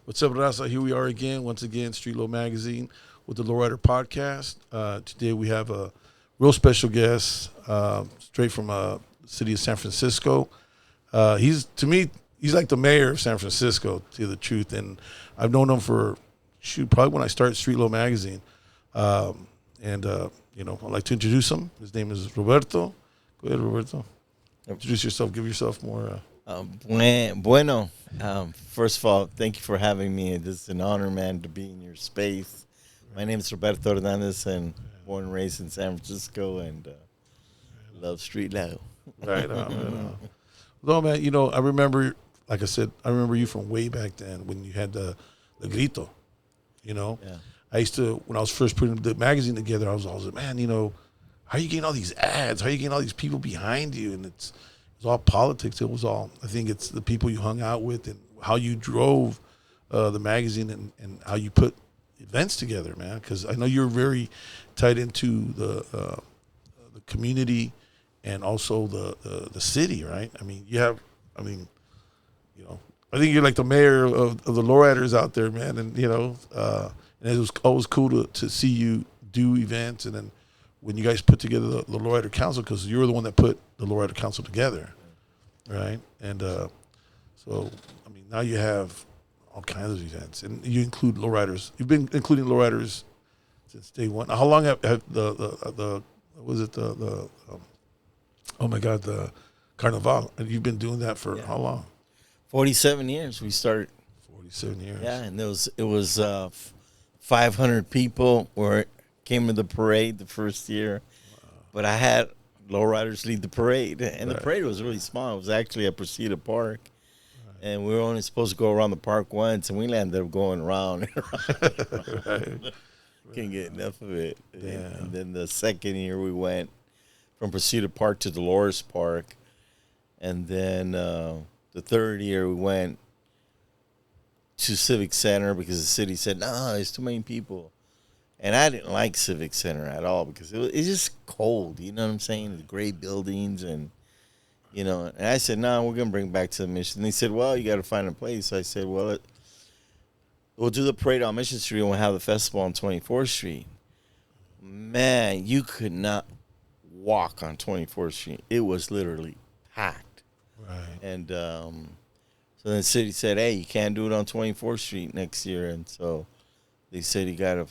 What's up, Raza? Here we are again, once again, Streetlow Magazine with the Lowrider Podcast. Today we have a real special guest, straight from the city of San Francisco. He's like the mayor of San Francisco, to tell you the truth. And I've known him for, probably when I started Streetlow Magazine. I'd like to introduce him. His name is Roberto. Go ahead, Roberto. Introduce yourself. Give yourself more... Bueno. First of all, thank you for having me. This is an honor, man, to be in your space. My name is Roberto Hernandez, and born and raised in San Francisco, and love Streetlow. Right on. No, man, I remember, like I said, you from way back then when you had the grito, Yeah. I used to, when I was first putting the magazine together, I was always like, man, how are you getting all these ads? How are you getting all these people behind you? And it was all politics. It was all, I think it's the people you hung out with and how you drove the magazine and how you put events together, man. Because I know you're very tied into the community and also the city, right? I think you're like the mayor of the lowriders out there, man. And, and it was always cool to see you do events. And then when you guys put together the Lowrider Council, because you were the one that put the Lowrider Council together, right? And now you have all kinds of events, and you include lowriders. You've been including lowriders since day one. How long have the Carnival? And you've been doing that for how long? 47 years. We started. 47 years. Yeah, and it was 500 people came to the parade the first year, but I had lowriders lead the parade, and the parade was really small. It was actually at Presida Park, and we were only supposed to go around the park once, and we ended up going around and around. Couldn't get enough of it. Yeah. And then the second year we went from Presida Park to Dolores Park, and then the third year we went to Civic Center because the city said, no, there's too many people. And I didn't like Civic Center at all because it's just cold, you know what I'm saying? The gray buildings and I said, no, we're going to bring it back to the Mission. And they said, well, you got to find a place. So I said, well, we'll do the parade on Mission Street and we'll have the festival on 24th Street. Man, you could not walk on 24th Street. It was literally packed. Right. And so then the city said, hey, you can't do it on 24th Street next year. And so they said, you got to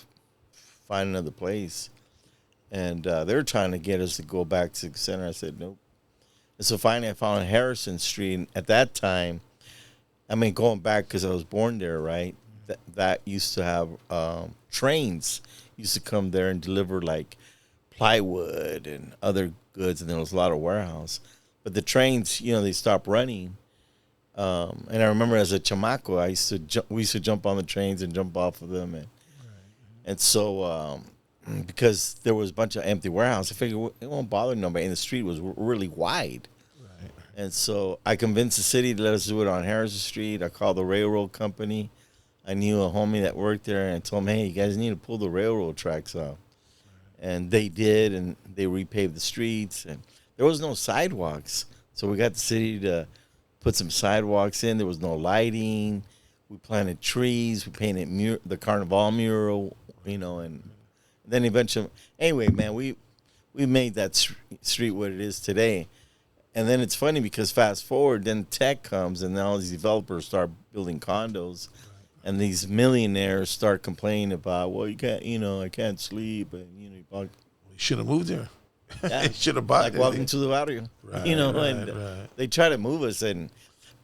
find another place. And they were trying to get us to go back to the center. I said, nope. And so finally I found Harrison Street. And at that time, going back because I was born there, right? That used to have trains used to come there and deliver like plywood and other goods. And there was a lot of warehouse. But the trains, they stopped running. And I remember as a chamaco, we used to jump on the trains and jump off of them. And so, because there was a bunch of empty warehouse, I figured it won't bother nobody. And the street was really wide. Right. And so I convinced the city to let us do it on Harrison Street. I called the railroad company. I knew a homie that worked there, and I told him, hey, you guys need to pull the railroad tracks out. Right. And they did, and they repaved the streets. And there was no sidewalks. So we got the city to put some sidewalks in. There was no lighting. We planted trees. We painted the Carnival mural. And then eventually, anyway, man, we made that street what it is today. And then it's funny because fast forward, then tech comes and now these developers start building condos, and these millionaires start complaining about, well, you can't, I can't sleep, and you should have moved there. Yeah. You should have bought it. Welcome to the barrio, They try to move us,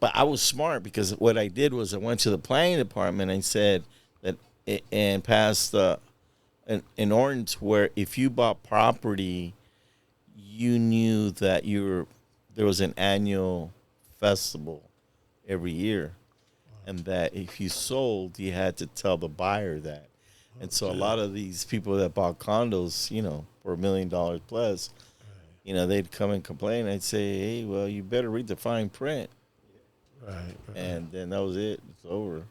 but I was smart because what I did was I went to the planning department and said that. And passed an ordinance where if you bought property, you knew that there was an annual festival every year, and that if you sold, you had to tell the buyer that. And so a lot of these people that bought condos, for $1 million plus, they'd come and complain. I'd say, hey, well, you better read the fine print. Right. And then that was it. It's over.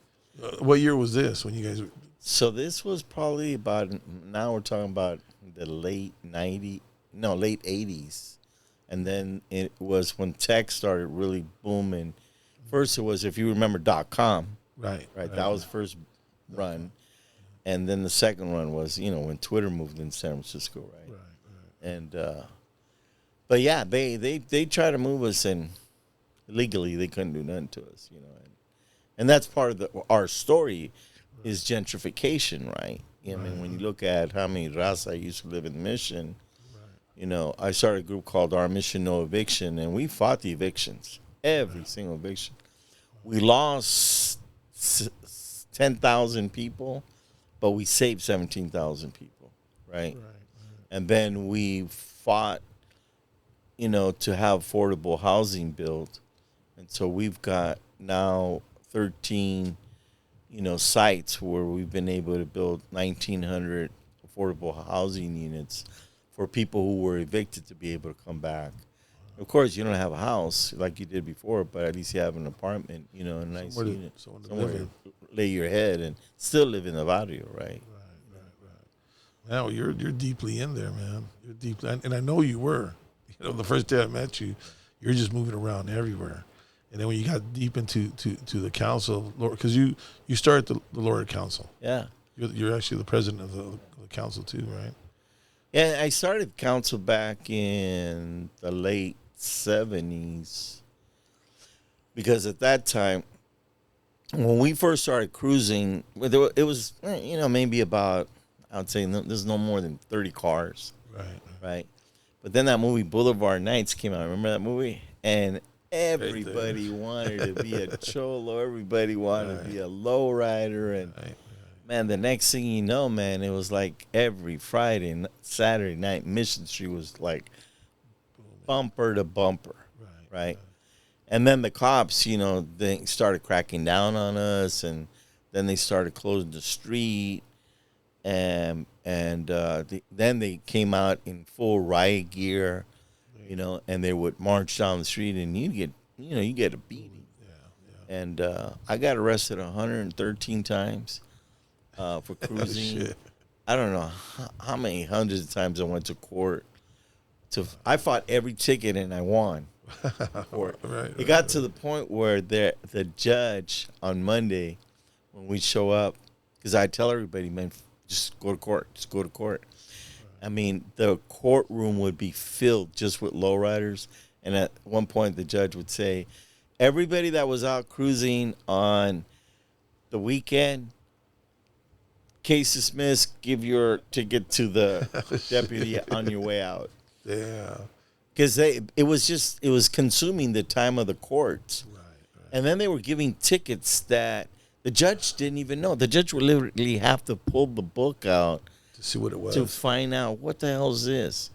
What year was this when you guys? So this was probably about, now we're talking about the late 80s. And then it was when tech started really booming. First it was, if you remember, .com. Right. That was the first run. And then the second run was, when Twitter moved in San Francisco, right? And, but yeah, they try to move us, and legally they couldn't do nothing to us, And that's part of our story is gentrification, right? I mean, when you look at how many raza used to live in the Mission, I started a group called Our Mission No Eviction, and we fought the evictions, every single eviction. We lost 10,000 people, but we saved 17,000 people, right? And then we fought, to have affordable housing built. And so we've got now 13, sites where we've been able to build 1,900 affordable housing units for people who were evicted to be able to come back. Of course, you don't have a house like you did before, but at least you have an apartment, a nice unit, somewhere to lay your head and still live in the barrio, right? Now you're deeply in there, man. You're deeply, and I know you were. The first day I met you, you're just moving around everywhere. And then when you got deep into the council, because you started the Lowrider Council. Yeah. You're actually the president of the council too, right? Yeah, I started council back in the late 70s because at that time, when we first started cruising, it was, maybe about, I would say there's no more than 30 cars. Right. But then that movie Boulevard Nights came out. Remember that movie? And everybody wanted to be a cholo. Everybody wanted to be a lowrider. And man, the next thing you know, man, it was like every Friday and Saturday night, Mission Street was like bumper to bumper, right? And then the cops, they started cracking down on us, and then they started closing the street, and then they came out in full riot gear, and they would march down the street, and you get a beating. And I got arrested 113 times. For cruising. I don't know how many hundreds of times I went to court. I fought every ticket and I won. It got to the point where the judge on Monday, when we show up, because I tell everybody, man, just go to court. I mean, the courtroom would be filled just with lowriders. And at one point, the judge would say, everybody that was out cruising on the weekend, case dismissed, give your ticket to the deputy on your way out. Yeah. Because it was consuming the time of the courts. Right. And then they were giving tickets that the judge didn't even know. The judge would literally have to pull the book out to see what it was, to find out what the hell is this,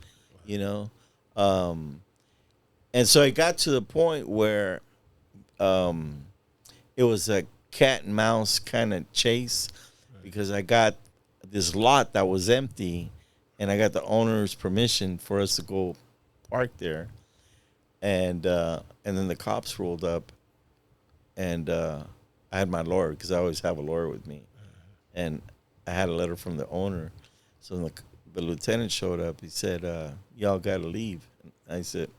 And so it got to the point where it was a cat and mouse kind of chase. Because I got this lot that was empty, and I got the owner's permission for us to go park there, and then the cops rolled up, and I had my lawyer because I always have a lawyer with me, and I had a letter from the owner, so when the lieutenant showed up, he said, "Y'all got to leave." And I said,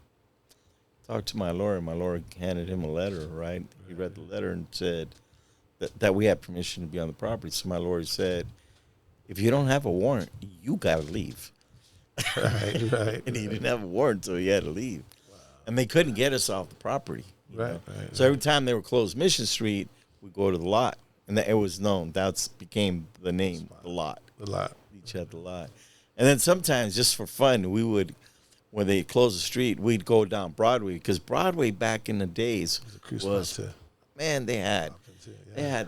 "Talk to my lawyer." My lawyer handed him a letter, right? He read the letter and said that we had permission to be on the property. So my lawyer said, if you don't have a warrant, you got to leave. Right. And he didn't have a warrant, so he had to leave. Wow. And they couldn't get us off the property. Right. So every time they were closed Mission Street, we go to the lot. And it was known. That became the name, the lot. The lot. Each had the lot. And then sometimes, just for fun, we would, when they closed the street, we'd go down Broadway. Because Broadway back in the days was, man, they had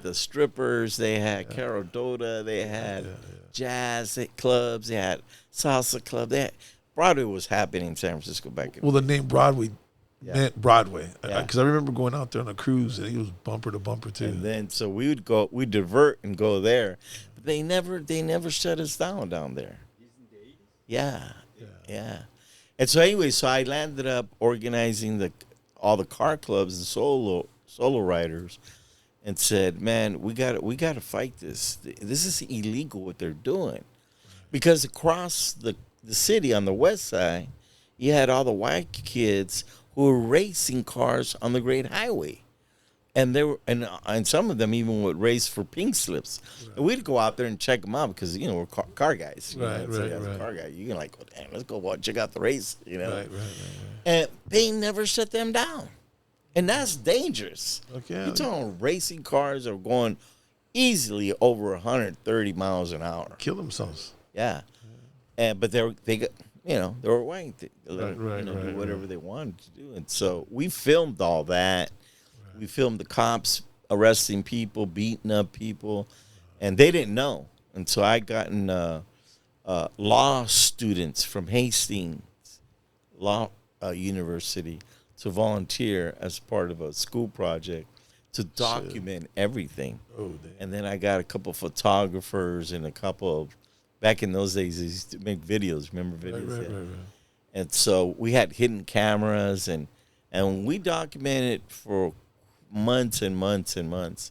the strippers, they had Carol Dota, they had jazz clubs, they had salsa club. Broadway was happening in San Francisco back then. Well, the name Broadway meant Broadway. Because I remember going out there on a cruise, and it was bumper to bumper, too. And then, so we'd divert and go there. But they never shut us down there. Yeah. And so anyway, I landed up organizing all the car clubs and solo riders, and said, "Man, we got to fight this. This is illegal what they're doing," because across the city on the west side, you had all the white kids who were racing cars on the Great Highway. And they were, and some of them even would race for pink slips. Right. And we'd go out there and check them out because, we're car guys. Right. As a car guy, you can like, well, damn, let's go check out the race, Right. And they never shut them down. And that's dangerous. Okay. You're talking racing cars are going easily over 130 miles an hour. Kill themselves. Yeah. But they were white. They do whatever they wanted to do. And so we filmed all that. We filmed the cops arresting people, beating up people, and they didn't know. And so I gotten law students from Hastings Law University to volunteer as part of a school project to document everything. Oh, damn. And then I got a couple photographers and a couple of, back in those days, they used to make videos. Remember videos? Right. And so we had hidden cameras, and we documented for months and months and months.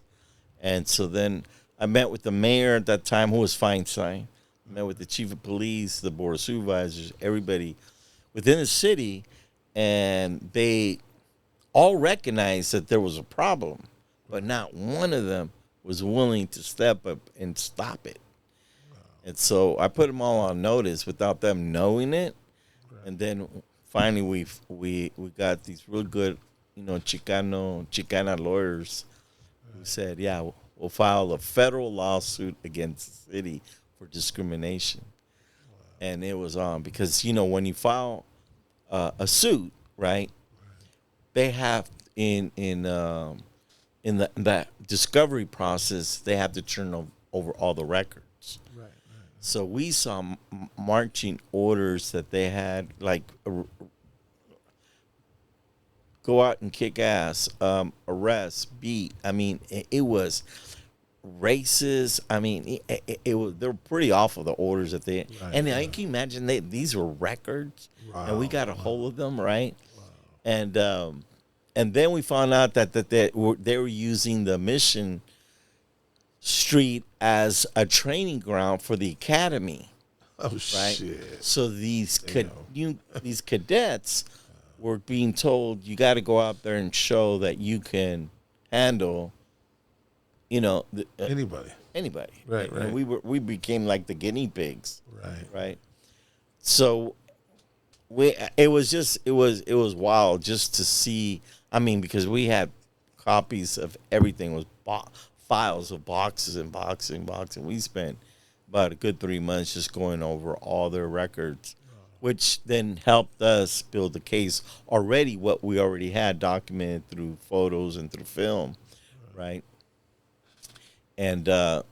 And so then I met with the mayor at that time, who was Feinstein. I met with the chief of police, the board of supervisors, everybody within the city, and they all recognized that there was a problem, but not one of them was willing to step up and stop it. Wow. And so I put them all on notice without them knowing it. Right. And then finally we got these real good, Chicana lawyers who said, yeah, we'll file a federal lawsuit against the city for discrimination. Wow. And it was on because, when you file a suit, right, they have in that discovery process, they have to turn over all the records. Right. So we saw marching orders that they had, like, go out and kick ass, arrest, beat. I mean, it was races. I mean, it was, they were pretty awful, the orders that they, right, and I can imagine these were records, wow, and we got a hold of them, right? Wow. And then we found out that they were using the Mission Street as a training ground for the academy. Oh, right? Shit. So these cadets were being told, you got to go out there and show that you can handle, anybody. Right. And we became like the guinea pigs. Right. So it was wild just to see. I mean, because we had copies of everything, was files of boxes and boxes and boxes. We spent about a good 3 months just going over all their records, which then helped us build the case already, what we already had documented through photos and through film, right? And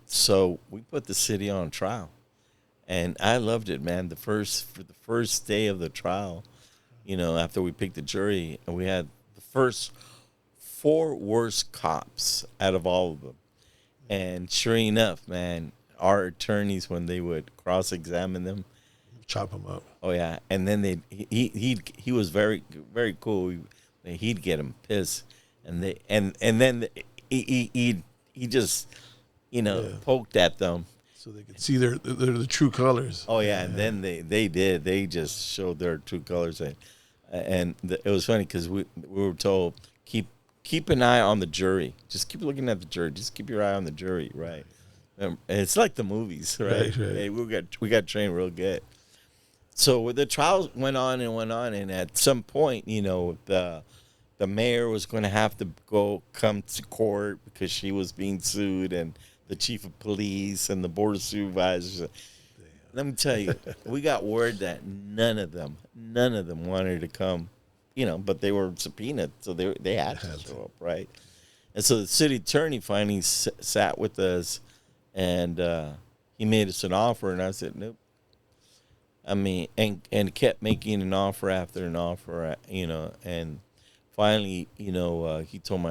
so we put the city on trial. And I loved it, man. For the first day of the trial, after we picked the jury, and we had the first 4 worst cops out of all of them. And sure enough, man, our attorneys, when they would cross-examine them, chop them up. Oh yeah, and then he was very, very cool. He'd get them pissed, and then he just poked at them so they could see they're the true colors. Oh yeah, and then they just showed their true colors, and it was funny because we were told keep an eye on the jury. Just keep looking at the jury. Just keep your eye on the jury, right? It's like the movies, right? Hey, we got trained real good. So the trial went on, and at some point, the mayor was going to have to come to court because she was being sued, and the chief of police and the board of supervisors. Damn. Let me tell you, we got word that none of them wanted to come, but they were subpoenaed, so they had to show up, right? And so the city attorney finally sat with us, and he made us an offer, and I said nope. I mean, and kept making an offer after an offer, and finally, he told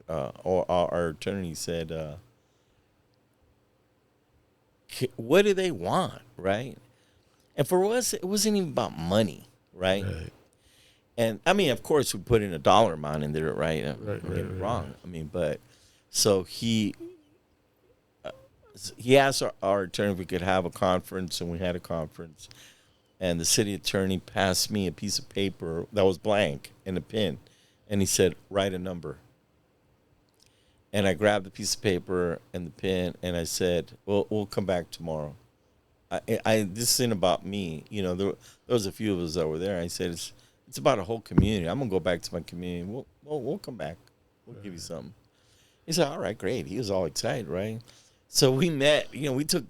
our attorney said, what do they want, right? And for us, it wasn't even about money, right? And I mean, of course, we put in a dollar amount in there, right? Don't get it wrong. I mean, but so he asked our attorney if we could have a conference, and we had a conference. and the city attorney passed me a piece of paper that was blank and a pen, and he said, "Write a number." And I grabbed the piece of paper and the pen, and I said, "Well, we'll come back tomorrow." This isn't about me, there was a few of us that were there. I said, it's about a whole community. I'm gonna go back to my community. We'll come back. We'll give you something. He said, "All right, great." He was all excited, right? So we met. We took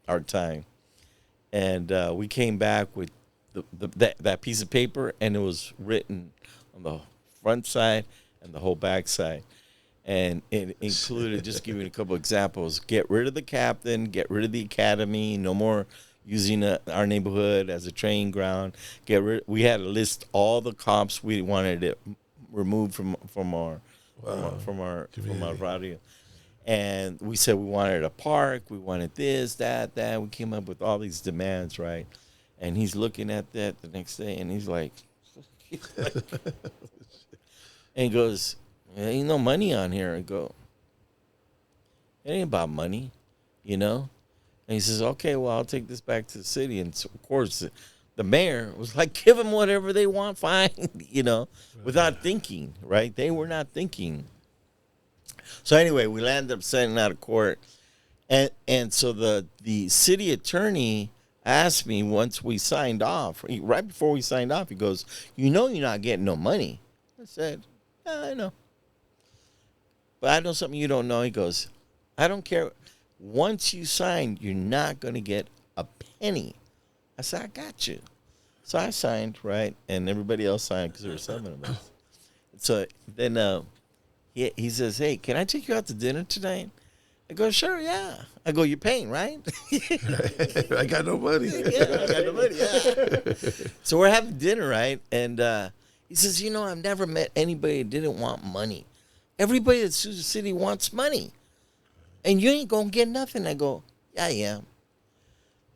our time, and we came back with that piece of paper, and it was written on the front side and the whole back side. And it included, just giving a couple examples, get rid of the captain, get rid of the academy, no more using our neighborhood as a training ground. We had to list all the cops we wanted it removed from our radio. And we said we wanted a park, we wanted this, that. We came up with all these demands, right? And he's looking at that the next day, and he's like and he goes, "There ain't no money on here." I go, "It ain't about money, And he says, "Okay, well, I'll take this back to the city." And so, of course, the mayor was like, "Give them whatever they want, fine," without thinking, right? They were not thinking. So anyway, we landed up sending out of court. And so the city attorney asked me once we signed off, right before we signed off, he goes, "You're not getting no money." I said, "Yeah, I know. But I know something you don't know." He goes, "I don't care. Once you sign, you're not going to get a penny." I said, "I got you." So I signed, right? And everybody else signed because there were 7 of us. So then he says, "Hey, can I take you out to dinner tonight?" I go, "Sure, yeah." I go, "You're paying, right?" I got no money. Yeah, I got no money, yeah. So we're having dinner, right? And he says, "I've never met anybody that didn't want money. Everybody that sues the city wants money. And you ain't going to get nothing." I go, "Yeah, I am."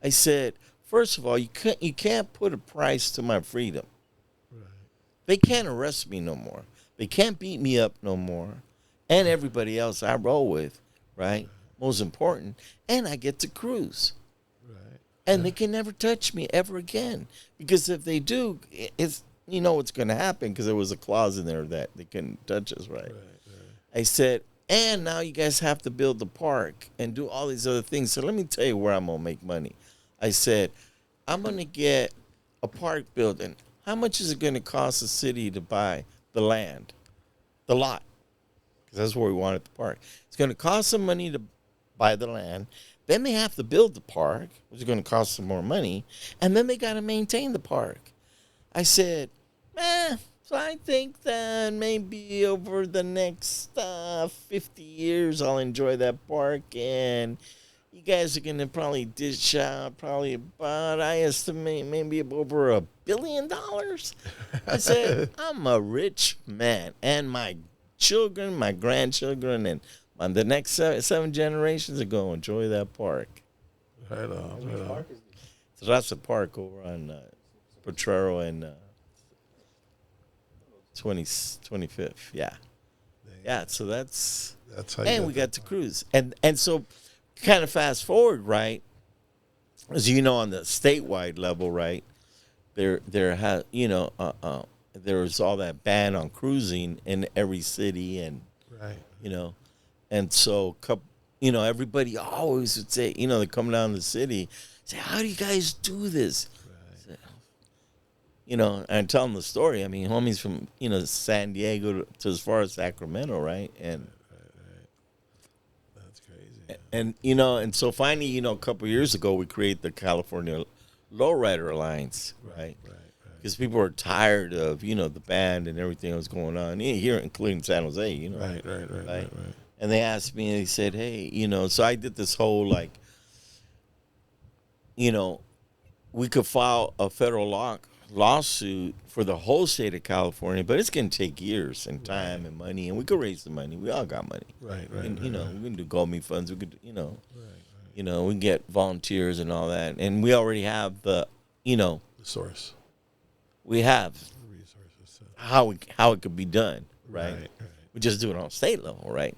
I said, "First of all, you can't put a price to my freedom. Right. They can't arrest me no more. They can't beat me up no more. And everybody else I roll with, right? Most important. And I get to cruise. Right. And they can never touch me ever again. Because if they do, it's what's going to happen, because there was a clause in there that they couldn't touch us, right? I said, "And now you guys have to build the park and do all these other things. So let me tell you where I'm going to make money." I said, "I'm going to get a park building. How much is it going to cost the city to buy the land, the lot?" Because that's where we wanted the park. It's going to cost some money to buy the land. Then they have to build the park, which is going to cost some more money. And then they got to maintain the park. I said, so I think that maybe over the next 50 years, I'll enjoy that park. And you guys are going to probably dish out about, I estimate, maybe over $1 billion. I said, I'm a rich man. And my children, my grandchildren, and the next 7 generations are going to enjoy that park. Right on. So that's the park over on Potrero and 25th. Yeah. Yeah, so that's how you and we got to cruise. And so kind of fast forward, right? As you know, on the statewide level, right? There was all that ban on cruising in every city, and right. And so everybody always would say, they come down to the city, say, "How do you guys do this?" Right. And tell them the story. I mean, homies from San Diego to as far as Sacramento, right? And right. That's crazy. And so finally, a couple of years ago, we created the California Lowrider Alliance, right? Because people were tired of the band and everything that was going on here, including San Jose. Right. And they asked me, and they said, "Hey, so I did this whole we could file a federal lawsuit for the whole state of California, but it's going to take years and time and money, and we could raise the money. We all got money, right? And we can do GoMe funds. We could, we can get volunteers and all that, and we already have the source. We have the resources. How it could be done, right? We just do it on state level, right?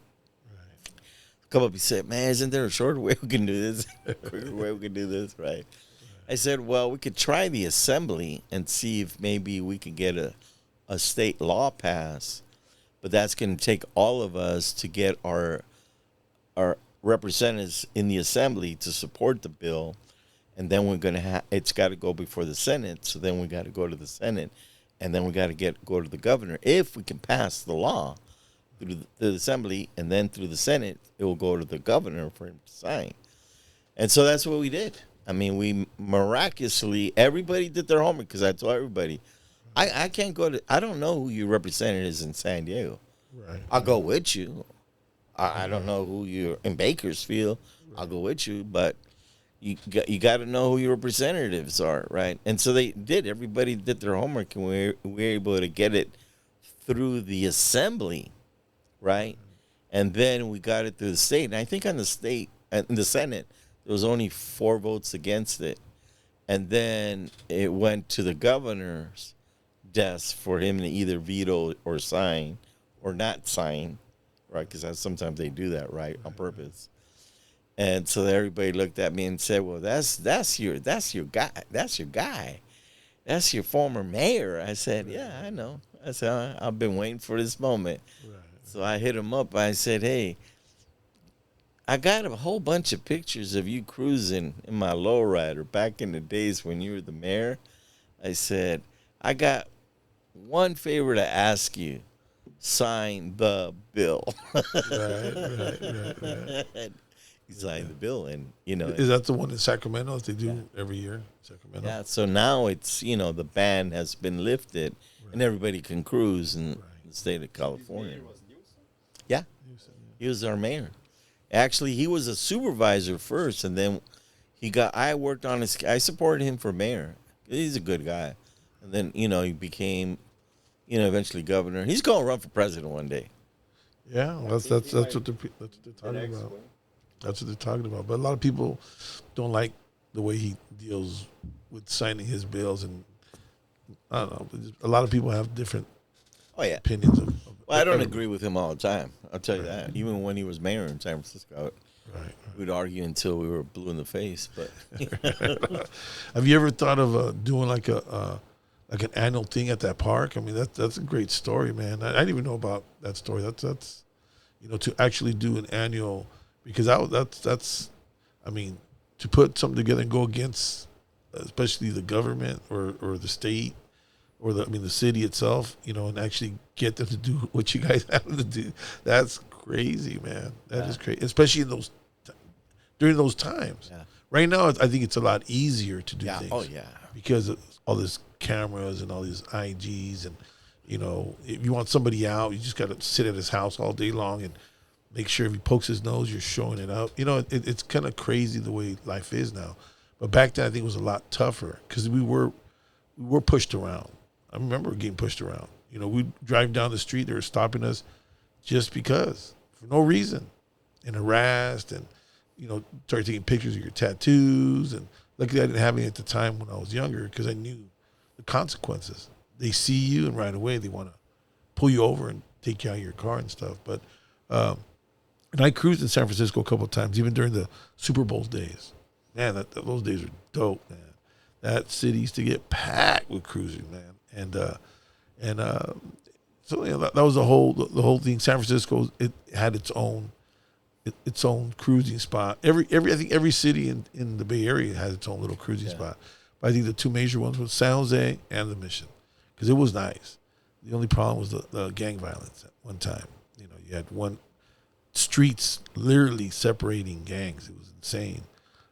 Come up and say, "Man, isn't there a shorter way we can do this? A quicker way we can do this, right?" I said, well, we could try the assembly and see if maybe we could get a state law passed, but that's going to take all of us to get our representatives in the assembly to support the bill, and then we're going to it's got to go before the Senate, so then we got to go to the Senate, and then we got to go to the governor. If we can pass the law through the assembly and then through the Senate, it will go to the governor for him to sign. And so that's what we did. I mean, we miraculously, everybody did their homework, because I told everybody, I can't go to, I don't know who your representative is in San Diego. Right. I'll go with you. I don't know who you're in Bakersfield. Right. I'll go with you, but you got to know who your representatives are, right? And so they did. Everybody did their homework, and we were able to get it through the assembly, right? And then we got it through the state. And I think on the state, in the Senate, there was only 4 votes against it. And then it went to the governor's desk for him to either veto or sign or not sign, right? Because sometimes they do that, right, on purpose. And so everybody looked at me and said, well, that's your guy. That's your guy. That's your former mayor. I said, yeah, I know. I said, I've been waiting for this moment. Right. So I hit him up. I said, hey, I got a whole bunch of pictures of you cruising in my lowrider back in the days when you were the mayor. I said, I got one favor to ask you. Sign the bill. Right. He signed the bill, and, Is that the one in Sacramento that they do every year? Sacramento? Yeah, so now it's, the ban has been lifted, and everybody can cruise in the state of California. Yeah, he was our mayor. Actually, he was a supervisor first, and then I worked on I supported him for mayor. He's a good guy. And then, he became, eventually governor. He's going to run for president one day. Yeah, that's what they're talking about. That's what they're talking about. But a lot of people don't like the way he deals with signing his bills, and I don't know. A lot of people have different opinions of well, I don't agree with him all the time. I'll tell you that. Even when he was mayor in San Francisco, we'd argue until we were blue in the face. But have you ever thought of doing like an annual thing at that park? I mean, that's a great story, man. I didn't even know about that story. That's to actually do an annual, because that's I mean, to put something together and go against, especially the government or the state or the city itself, and actually get them to do what you guys have to do. That's crazy, man. That is crazy, especially during those times. Yeah. Right now, I think it's a lot easier to do things. Oh yeah, because of all this cameras and all these IGs, and if you want somebody out, you just got to sit at his house all day long and make sure if he pokes his nose, you're showing it up. It's kind of crazy the way life is now. But back then, I think it was a lot tougher because we were pushed around. I remember getting pushed around. We'd drive down the street, they were stopping us just because, for no reason, and harassed, and started taking pictures of your tattoos. And luckily, I didn't have any at the time when I was younger, because I knew the consequences. They see you, and right away they want to pull you over and take you out of your car and stuff. But and I cruised in San Francisco a couple of times, even during the Super Bowl days. Man, those days were dope, man. That city used to get packed with cruisers, man. So that was the whole thing. San Francisco, it had its own cruising spot. I think every city in the Bay Area has its own little cruising spot. But I think the two major ones were San Jose and the Mission, because it was nice. The only problem was the gang violence at one time. You had streets literally separating gangs. It was insane.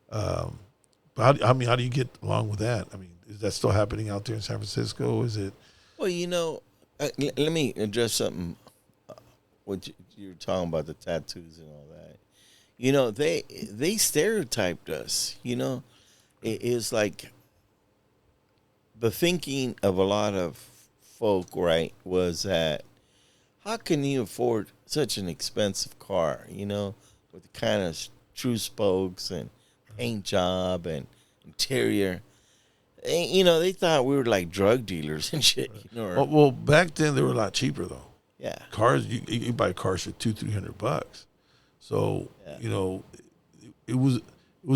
But how do you get along with that? I mean, is that still happening out there in San Francisco? Is it? Well, let me address something. What you were talking about, the tattoos and all that. They stereotyped us. It's like the thinking of a lot of folk, right, was that how can you afford such an expensive car, with the kind of true spokes and paint job and interior. They thought we were like drug dealers and shit. Well, back then they were a lot cheaper though. Yeah, cars you buy cars for $200-300. So it was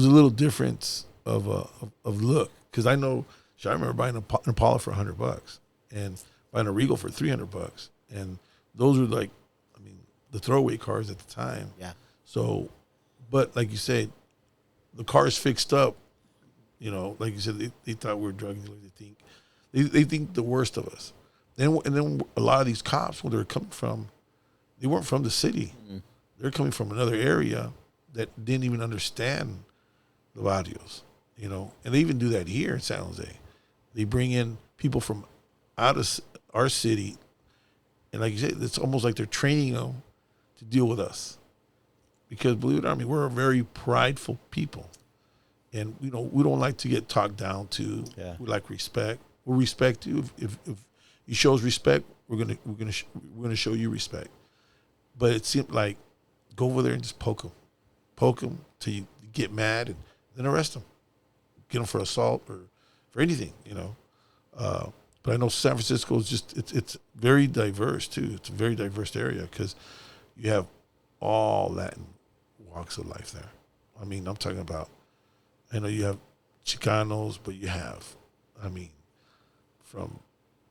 a little difference of look, because I know. I remember buying an Impala for $100 and buying a Regal for $300, and those were like, I mean, the throwaway cars at the time. Yeah. So, but like you said, the cars fixed up. You know, like you said, they thought we were drug dealers. They think the worst of us. And then a lot of these cops, where they're coming from, they weren't from the city. Mm-hmm. They're coming from another area that didn't even understand the barrios, you know. And they even do that here in San Jose. They bring in people from out of our city, and like you said, it's almost like they're training them to deal with us. Because believe it or not, I mean, we're a very prideful people. And, you know, we don't like to get talked down to. Yeah. We like respect. We'll respect you. If you show us respect, we're gonna show you respect. But it seemed like go over there and just poke them till you get mad, and then arrest them, get them for assault or for anything, you know. But I know San Francisco is just it's very diverse too. It's a very diverse area because you have all Latin walks of life there. I mean, I'm talking about. I know you have Chicanos, but you have, I mean, from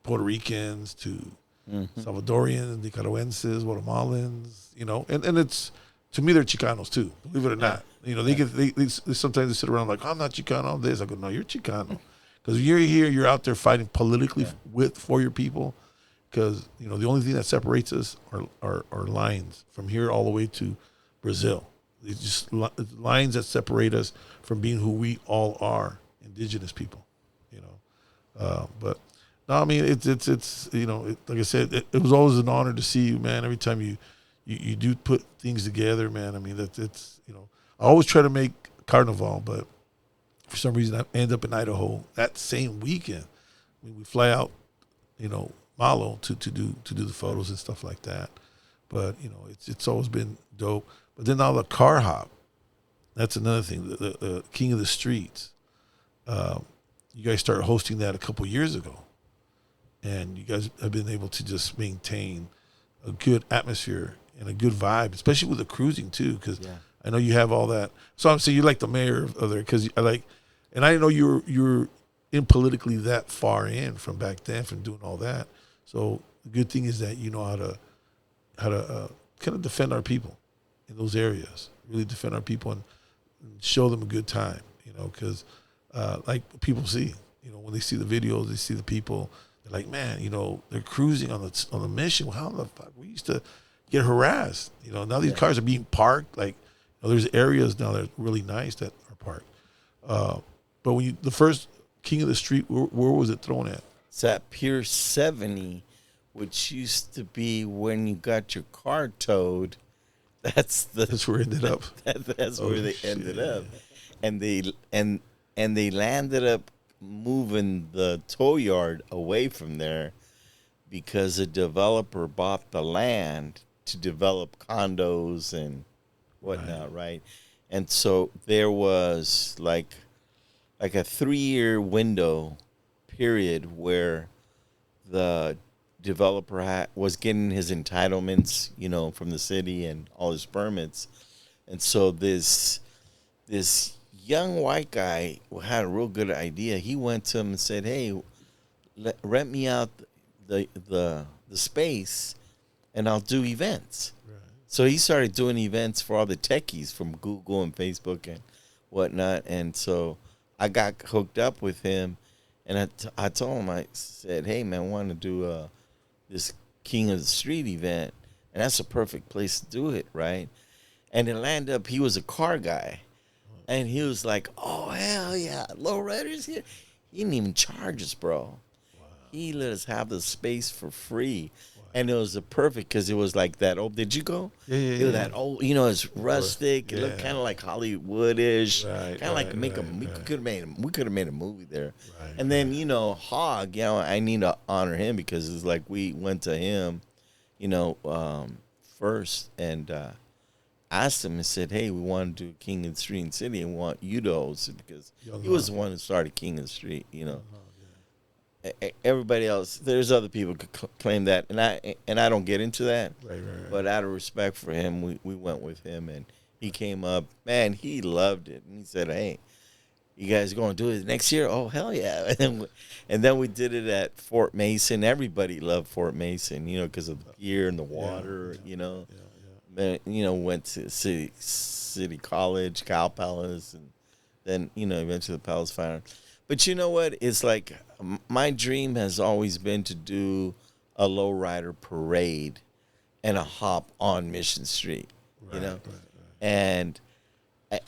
Puerto Ricans to Salvadorians, Nicaraguenses, Guatemalans, you know, and it's, to me, they're Chicanos too, believe it or not. You know, they sometimes they sit around like, I'm not Chicano, I'm this. I go, no, you're Chicano. Because you're here, you're out there fighting politically for your people. Because, you know, the only thing that separates us are lines from here all the way to Brazil. It's just lines that separate us from being who we all are, indigenous people, you know. But no, I mean it's you know, like I said, it was always an honor to see you, man. Every time you do put things together, man. I mean it's you know, I always try to make Carnival, but for some reason I end up in Idaho that same weekend. I mean, we fly out, you know, Malo to do the photos and stuff like that. But you know, it's always been dope. But then now the car hop, that's another thing. The King of the Streets. You guys started hosting that a couple years ago, and you guys have been able to just maintain a good atmosphere and a good vibe, especially with the cruising too. Because I know you have all that. So I'm saying you're like the mayor of there. Because I like, and I didn't know you were in politically that far in from back then from doing all that. So the good thing is that you know how to kind of defend our people in those areas, really defend our people and show them a good time, you know, because like people see, you know, when they see the videos, they see the people, they're like, man, you know, they're cruising on the mission. Well, how the fuck? We used to get harassed, you know. Now these cars are being parked. Like, you know, there's areas now that are really nice that are parked. But when the first King of the Street, where was it thrown at? It's at Pier 70, which used to be when you got your car towed. That's where it ended up. That's where they ended up, and they landed up moving the tow yard away from there because a developer bought the land to develop condos and whatnot, right? And so there was like a 3-year window period where the developer was getting his entitlements, you know, from the city and all his permits. And so this young white guy had a real good idea. He went to him and said, hey, rent me out the space and I'll do events. Right. So he started doing events for all the techies from Google and Facebook and whatnot. And so I got hooked up with him, and I told him, I said, hey, man, I want to do this King of the Street event, and that's a perfect place to do it, right? And it landed up, he was a car guy, and he was like, oh, hell yeah, Lowriders here. He didn't even charge us, bro. Wow. He let us have the space for free. Wow. And it was perfect because it was like that old, did you go? Yeah. It was that old, you know, it's rustic. It looked kind of like Hollywood-ish. Right, kind of like we could have made a movie there. Right, and then, you know, Hog, you know, I need to honor him because it's like we went to him, you know, first and asked him and said, hey, we want to do King of the Street in City and want you to host it because he was the one who started King of the Street, you know. Everybody else, there's other people who could claim that, and I don't get into that. Right. But out of respect for him, we went with him, and he came up. Man, he loved it, and he said, "Hey, you guys going to do it next year? Oh, hell yeah. And then we did it at Fort Mason. Everybody loved Fort Mason, because of the pier and the water, Then, went to City College, Cow Palace, and then, eventually the Palace Fire. But you know what? It's like my dream has always been to do a lowrider parade and a hop on Mission Street, Right.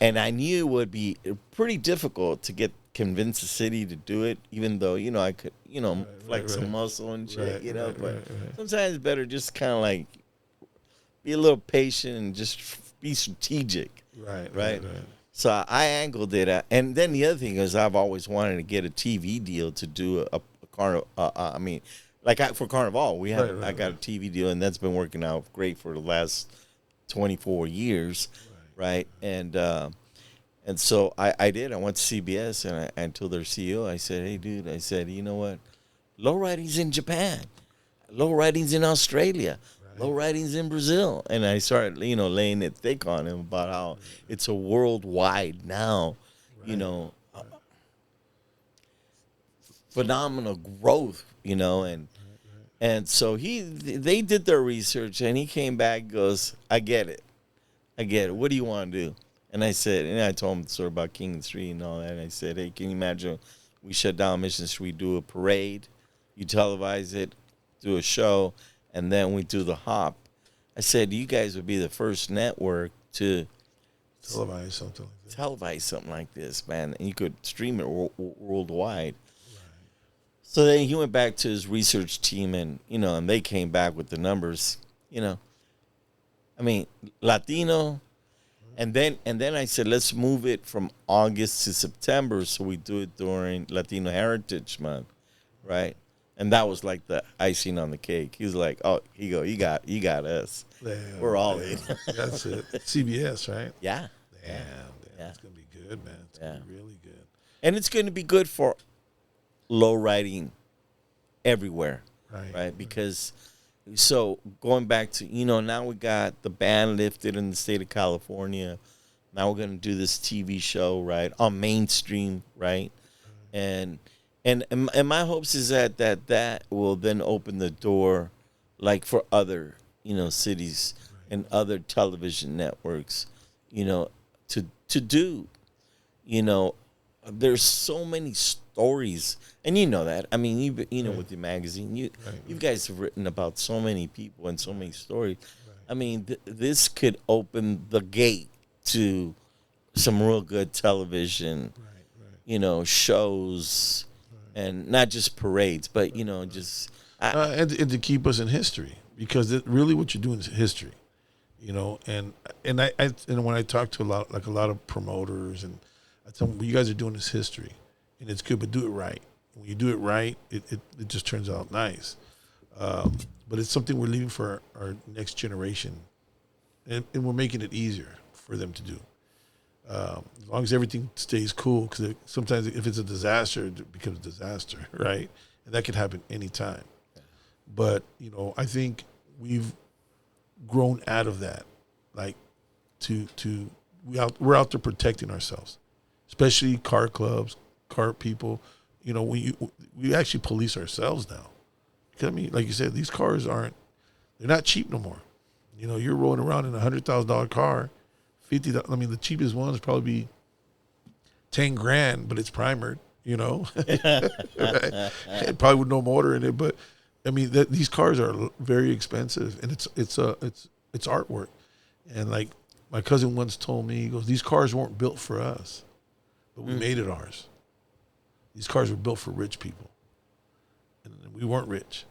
And I knew it would be pretty difficult to convince the city to do it, even though, I could, flex some muscle and shit, but sometimes it's better just kind of like be a little patient and just be strategic. Right. So I angled it. And then the other thing is I've always wanted to get a TV deal to do a carnival. For Carnival, I got a TV deal, and that's been working out great for the last 24 years. Right. And so I did. I went to CBS, and I told their CEO, I said, hey, dude, you know what? Lowriding's in Japan. Lowriding's in Australia. Lowriding's in Brazil. And I started, laying it thick on him about how it's a worldwide now, phenomenal growth, and so they did their research, and he came back and goes, I get it. What do you want to do? And I told him the story about King Street and all that. And I said, hey, can you imagine we shut down Mission Street, do a parade, you televise it, do a show, and then we do the hop. I said, you guys would be the first network to televise something like this, man. And you could stream it worldwide. Right. So then he went back to his research team, and, and they came back with the numbers, Latino. And then I said, let's move it from August to September, so we do it during Latino Heritage Month, right? And that was like the icing on the cake. He was like, "Oh, you got us. Damn, We're all in." That's it. CBS, right? Yeah. Damn. It's gonna be good, man. It's gonna be really good. And it's gonna be good for low riding everywhere, right? Because so going back to now we got the ban lifted in the state of California. Now we're gonna do this TV show, right, on mainstream, right, and my hopes is that will then open the door, like for other cities and other television networks, to do, there's so many stories, and that. I mean, you with your magazine, you guys have written about so many people and so many stories. Right. I mean, this could open the gate to some real good television, shows. And not just parades, but just and to keep us in history, because really what you're doing is history, And when I talk to a lot of promoters, and I tell them, what you guys are doing is history, and it's good, but do it right. When you do it right, it just turns out nice. But it's something we're leaving for our next generation, and we're making it easier for them to do. As long as everything stays cool, because sometimes if it's a disaster, it becomes a disaster, right? And that can happen anytime. Yeah. But, I think we've grown out of that. Like, we're out there protecting ourselves, especially car clubs, car people. We actually police ourselves now. Because, like you said, these cars they're not cheap no more. You're rolling around in a $100,000 car. The cheapest one is probably be $10,000, but it's primered, right? Probably with no motor in it. But these cars are very expensive, and it's artwork. And like my cousin once told me, he goes, "These cars weren't built for us, but we made it ours. These cars were built for rich people, and we weren't rich."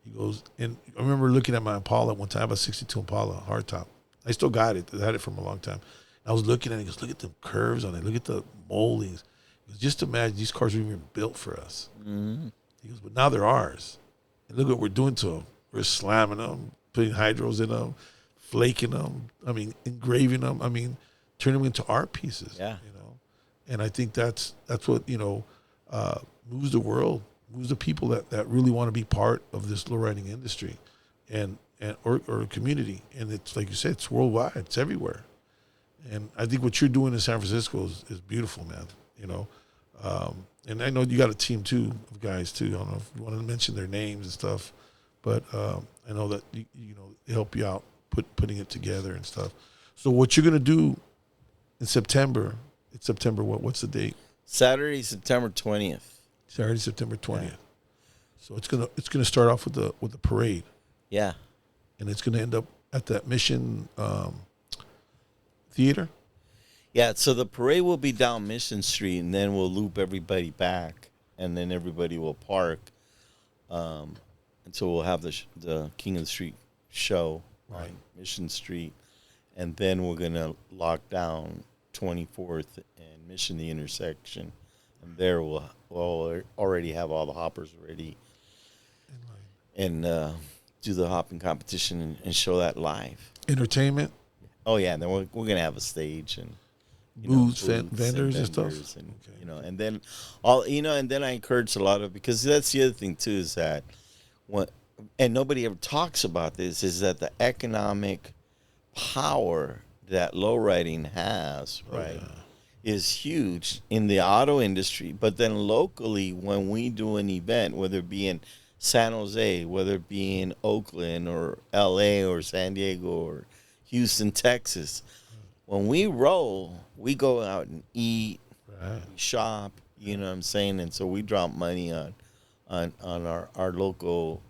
He goes, and I remember looking at my Impala one time. I have a '62 Impala hardtop. I still got it. I had it from a long time. I was looking at it. He goes, look at the curves on it. Look at the moldings. He goes, just imagine these cars were even built for us. Mm-hmm. He goes, but now they're ours. And look what we're doing to them. We're slamming them, putting hydros in them, flaking them. Engraving them. Turning them into art pieces. Yeah. And I think that's what moves the world, moves the people that really want to be part of this lowriding industry, or community. And it's like you said, it's worldwide. It's everywhere. And I think what you're doing in San Francisco is beautiful, man. And I know you got a team too of guys too. I don't know if you want to mention their names and stuff, but I know that you know they help you out putting it together and stuff. So what you're gonna do in September? It's September what? What's the date? Saturday, September 20th. Saturday, September 20th. Yeah. So it's gonna start off with the parade. Yeah. And it's gonna end up at that Mission Theater. Yeah, so the parade will be down Mission Street, and then we'll loop everybody back, and then everybody will park. And so we'll have the King of the Street show on Mission Street, and then we're going to lock down 24th and Mission, the intersection. And there we'll already have all the hoppers ready and do the hopping competition and show that live. Entertainment? Oh, yeah, and then we're going to have a stage and booths, vendors and stuff. And, and then and then I encourage a lot of, because that's the other thing too, is that and nobody ever talks about this, is that the economic power that lowriding has, right, is huge in the auto industry. But then locally, when we do an event, whether it be in San Jose, whether it be in Oakland or LA or San Diego or Houston, Texas, when we roll, we go out and eat, shop, you know what I'm saying? And so we drop money on our local,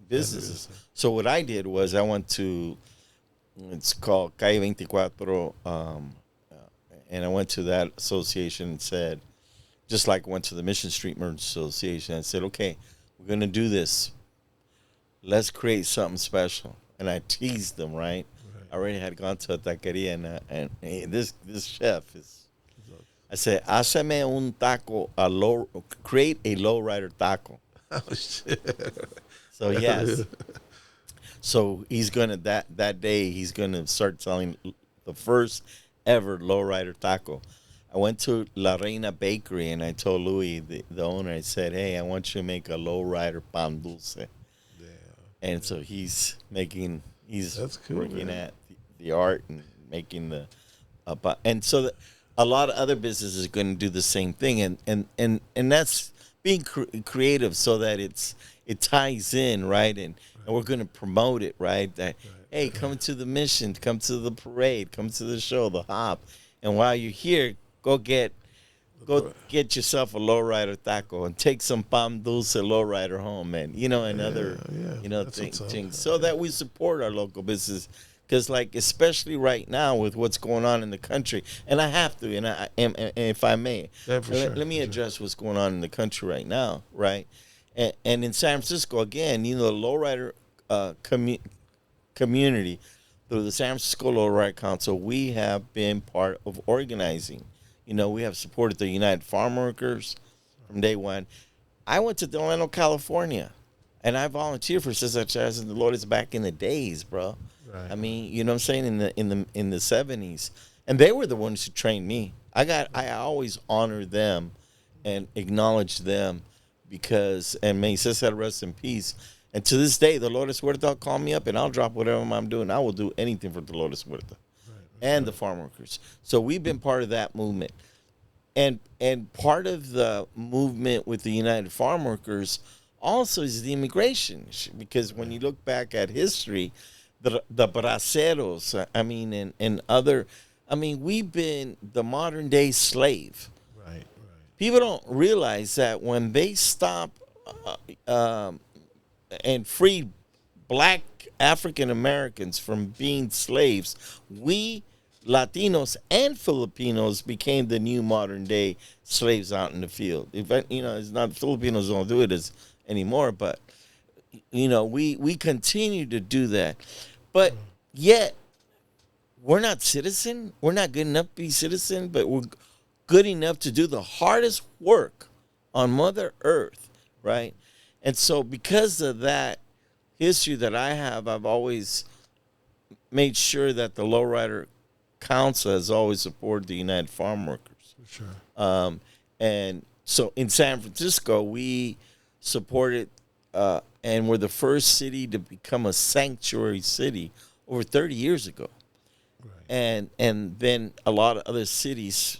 businesses. So what I did was I went to, it's called Calle 24, and I went to that association and said, just like I went to the Mission Street Merchants Association, I said, okay, we're going to do this. Let's create something special. And I teased them, right? I already had gone to a taqueria, and this chef is, I said, hazme un taco, create a lowrider taco. Oh, shit. So, yes. So he's going to, that day, he's going to start selling the first ever lowrider taco. I went to La Reina Bakery, and I told Louis, the owner, I said, hey, I want you to make a lowrider pan dulce. Damn. And so he's working at the art and making the, and so a lot of other businesses are going to do the same thing, and that's being creative so that it ties in, right, and we're going to promote it, right, that hey, come to the Mission, come to the parade, come to the show, the hop, and while you're here, go get yourself a lowrider taco and take some pan dulce lowrider home, and other things, so that we support our local business. Because, especially right now with what's going on in the country, and I have to, and if I may, let me address what's going on in the country right now, right? And in San Francisco, again, the lowrider community, through the San Francisco Lowrider Council, we have been part of organizing. We have supported the United Farm Workers from day one. I went to Delano, California, and I volunteered for Cesar Chavez and the Dolores back in the days, bro. Right. I mean, you know what I'm saying, in the 70s, and they were the ones who trained me. I always honor them and acknowledge them, because, and may Cesar rest in peace. And to this day, the Dolores Huerta call me up, and I'll drop whatever I'm doing. I will do anything for the Dolores Huerta and the farm workers. So we've been part of that movement, and part of the movement with the United Farm Workers also is the immigration, because when you look back at history, the braceros, and other, we've been the modern day slave. Right. People don't realize that when they stop and free black African Americans from being slaves, we Latinos and Filipinos became the new modern day slaves out in the field. It's not Filipinos don't do it anymore, but we continue to do that. But yet, we're not citizen. We're not good enough to be citizen, but we're good enough to do the hardest work on Mother Earth, right? And so because of that history that I have, I've always made sure that the Lowrider Council has always supported the United Farm Workers. For sure. And so in San Francisco, we supported and we're the first city to become a sanctuary city over 30 years ago. Right. And then a lot of other cities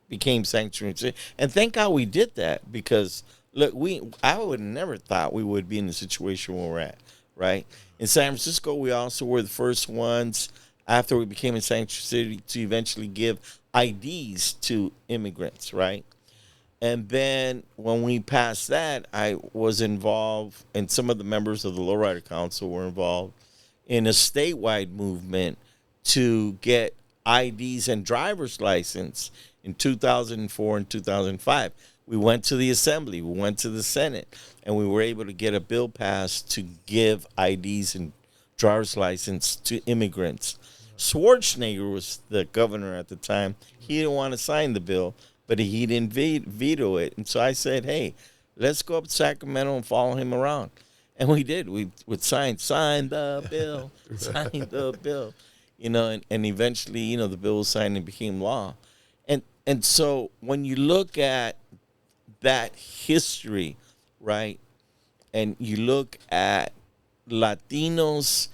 became sanctuary city. And thank God we did that, because look, I would have never thought we would be in the situation where we're at, right? In San Francisco, we also were the first ones after we became a sanctuary city to eventually give IDs to immigrants, right? And then when we passed that, I was involved, and some of the members of the Lowrider Council were involved in a statewide movement to get IDs and driver's license in 2004 and 2005. We went to the Assembly, we went to the Senate, and we were able to get a bill passed to give IDs and driver's license to immigrants. Schwarzenegger was the governor at the time. He didn't want to sign the bill, but he didn't veto it. And so I said, hey, let's go up to Sacramento and follow him around. And we did. We would sign the bill, sign the bill. You know, and eventually, you know, the bill was signed and became law. And so when you look at that history, right, and you look at Latinos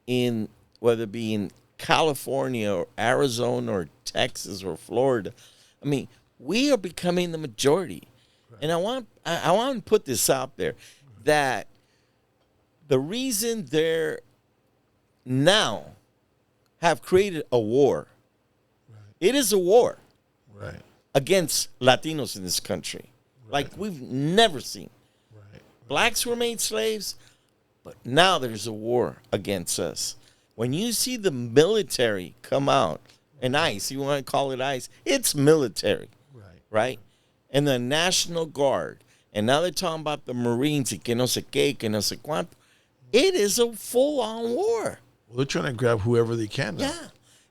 in, whether it be in California or Arizona or Texas or Florida, I mean, we are becoming the majority. Right. And I want to put this out there, that the reason they're now have created a war, right. It is a war, right, against Latinos in this country, right, like we've never seen. Right. Blacks were made slaves, but now there's a war against us. When you see the military come out, and ICE, you want to call it ICE, it's military, right? And the National Guard, and now they're talking about the Marines, y que no sé qué, que no sé cuánto. It is a full-on war. Well, they're trying to grab whoever they can now.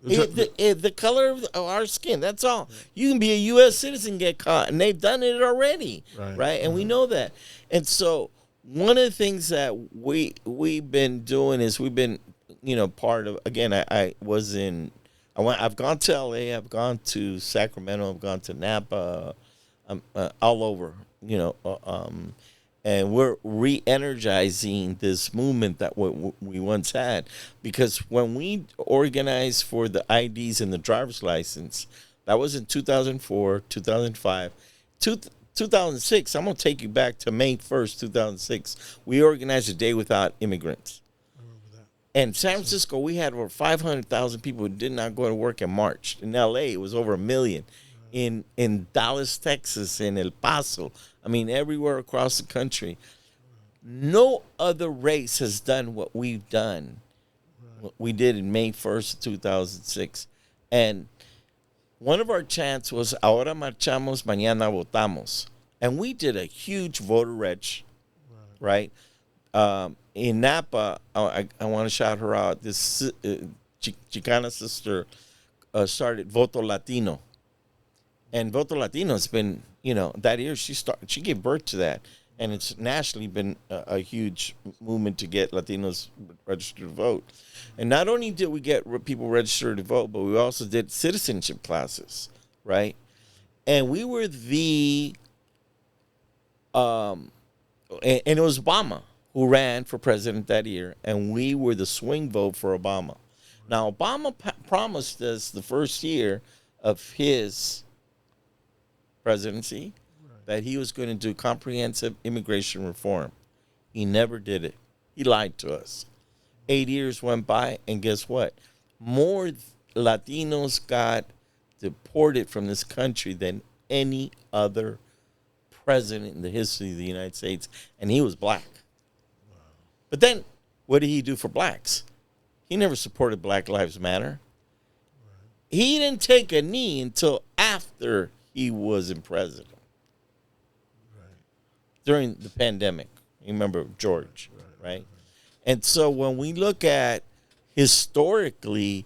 Yeah. The color of our skin, that's all. You can be a U.S. citizen and get caught, and they've done it already, right? And we know that. And so one of the things that we've been doing is we've been, you know, part of, again, I've gone to L.A., I've gone to Sacramento, I've gone to Napa, all over, you know, and we're re-energizing this movement that we once had. Because when we organized for the IDs and the driver's license, that was in 2004, 2005. 2006, I'm going to take you back to May 1st, 2006. We organized a Day Without Immigrants. And San Francisco, we had over 500,000 people who did not go to work in March. In L.A., it was over 1 million. In Dallas, Texas, in El Paso, I mean, everywhere across the country. No other race has done what we've done, what we did in May 1st, 2006. And one of our chants was, ahora marchamos, mañana votamos. And we did a huge voter reg, right? In Napa, I want to shout her out. This Chicana sister started Voto Latino. And Voto Latino has been, you know, that year she gave birth to that. And it's nationally been a huge movement to get Latinos registered to vote. And not only did we get people registered to vote, but we also did citizenship classes, right? And we were and it was Obama who ran for president that year, and we were the swing vote for Obama. Now, Obama promised us the first year of his presidency that he was going to do comprehensive immigration reform. He never did it. He lied to us. 8 years went by, and guess what? More Latinos got deported from this country than any other president in the history of the United States, and he was black. Wow. But then, what did he do for blacks? He never supported Black Lives Matter. Right. He didn't take a knee until after he was in president. Right. During the pandemic. You remember George, right? And so when we look at historically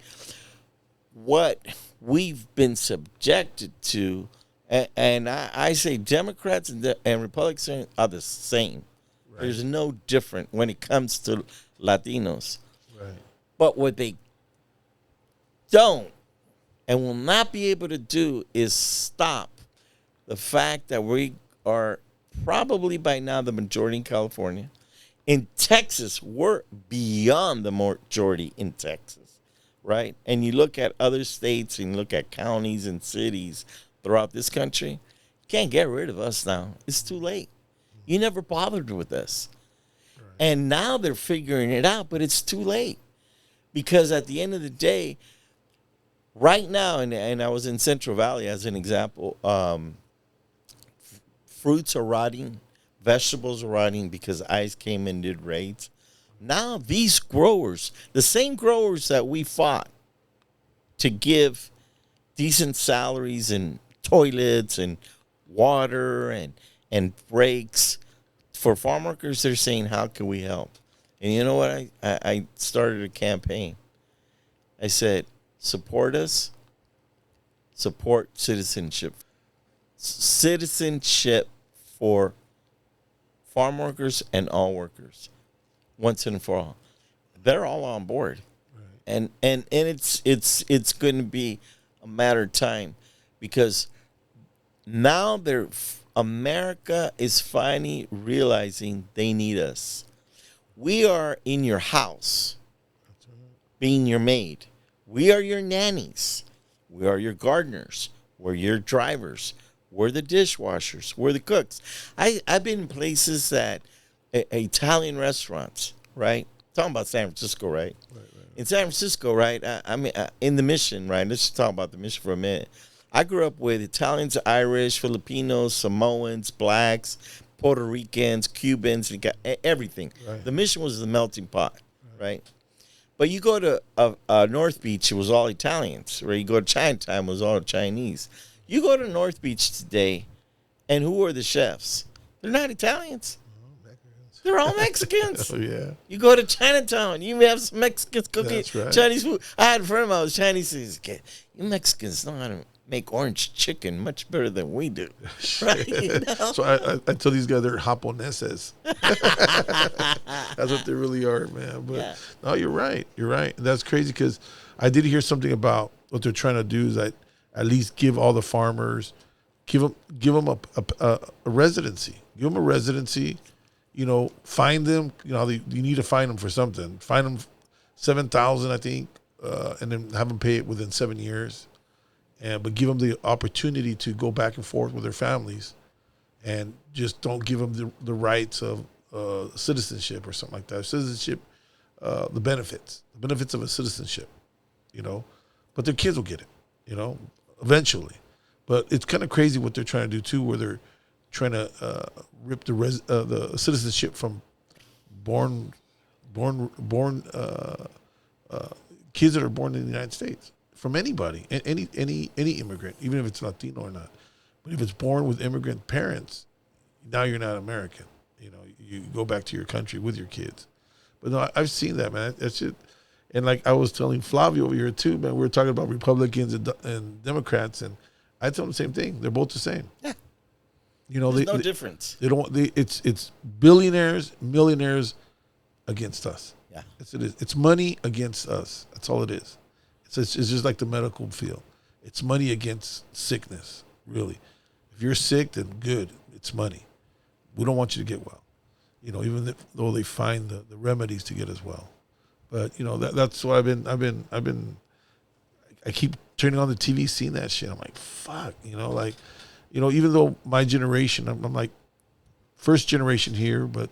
what we've been subjected to, and I say Democrats and Republicans are the same. Right. There's no different when it comes to Latinos. Right. But what they don't and will not be able to do is stop the fact that we are probably by now the majority in California. In Texas, we're beyond the majority in Texas, right? And you look at other states and you look at counties and cities, throughout this country, you can't get rid of us now. It's too late. You never bothered with us. Right. And now they're figuring it out, but it's too late. Because at the end of the day, right now, and I was in Central Valley as an example, fruits are rotting, vegetables are rotting because ICE came and did raids. Now these growers, the same growers that we fought to give decent salaries and toilets and water and breaks for farm workers, they're saying, how can we help? And you know what? I started a campaign. I said, support us, support citizenship. Citizenship for farm workers and all workers, once and for all. They're all on board. Right. And it's going to be a matter of time, because now America is finally realizing they need us. We are in your house, being your maid. We are your nannies. We are your gardeners. We're your drivers. We're the dishwashers. We're the cooks. I've been in places that Italian restaurants, right? Talking about San Francisco, right? Right. In San Francisco, right? I mean, in the Mission, right? Let's just talk about the Mission for a minute. I grew up with Italians, Irish, Filipinos, Samoans, blacks, Puerto Ricans, Cubans, everything. Right. The Mission was the melting pot, right? But you go to North Beach, it was all Italians. Or you go to Chinatown, it was all Chinese. You go to North Beach today, and who are the chefs? They're not Italians. They're all Mexicans. Oh, yeah. You go to Chinatown, you have some Mexicans cooking right. Chinese food. I had a friend of mine who was Chinese. He says, you Mexicans know how to make orange chicken much better than we do. Right? You know? So I tell these guys they're japoneses. That's what they really are, man. But no, you're right. You're right. And that's crazy, because I did hear something about what they're trying to do is that at least give all the farmers, give them a residency. Give them a residency. You know, find them. You know, you need to find them for something. Find them $7,000, I think, and then have them pay it within 7 years. But give them the opportunity to go back and forth with their families, and just don't give them the rights of citizenship or something like that. Citizenship, the benefits of a citizenship, you know. But their kids will get it, you know, eventually. But it's kind of crazy what they're trying to do too, where they're trying to rip the citizenship from born kids that are born in the United States. From anybody, any immigrant, even if it's Latino or not. But if it's born with immigrant parents, now you're not American. You know, you go back to your country with your kids. But no, I've seen that, man. That's it. And like I was telling Flavio over here too, man, we were talking about Republicans and Democrats, and I tell them the same thing. They're both the same. Yeah. You know, there's no difference. They don't. It's billionaires, millionaires against us. Yeah. It's money against us. That's all it is. It's just like the medical field. It's money against sickness, really. If you're sick, then good. It's money. We don't want you to get well. You know, even though they find the remedies to get us well. But you know, that's what I keep turning on the TV, seeing that shit. I'm like, fuck. You know, like, you know, even though my generation, I'm like first generation here, but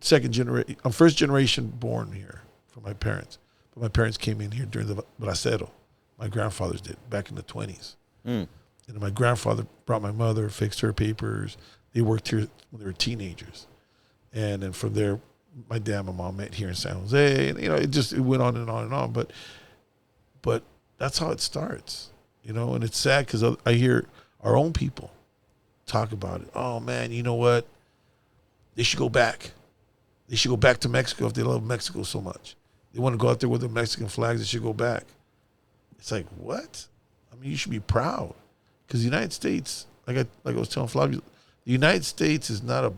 second generation. I'm first generation born here from my parents. My parents came in here during the bracero. My grandfathers did back in the 20s. And my grandfather brought my mother, fixed her papers. They worked here when they were teenagers. And then from there, my dad and my mom met here in San Jose. And, you know, it went on and on and on. But that's how it starts, you know. And it's sad because I hear our own people talk about it. Oh, man, you know what? They should go back. They should go back to Mexico if they love Mexico so much. They want to go out there with the Mexican flags. They should go back. It's like, what? I mean, you should be proud, because the United States, like I was telling Flavio, the United States is not a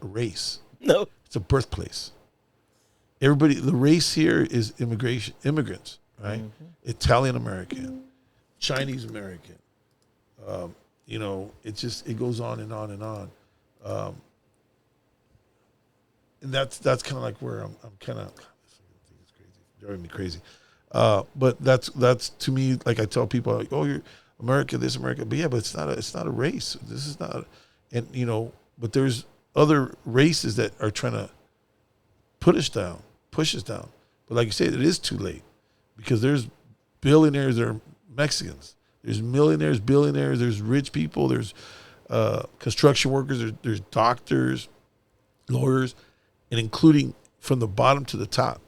race. No, it's a birthplace. Everybody, the race here is immigrants, right? Mm-hmm. Italian American, Chinese American. You know, it goes on and on and on. And that's kind of like where I'm kind of. Driving me crazy. But that's to me, like I tell people, like, oh, you're America, this America, but yeah, but it's not a race. This is not, and but there's other races that are trying to push us down. But like you said, it is too late because there's billionaires that are Mexicans. There's millionaires, billionaires. There's rich people. There's construction workers. There's doctors, lawyers, and including from the bottom to the top.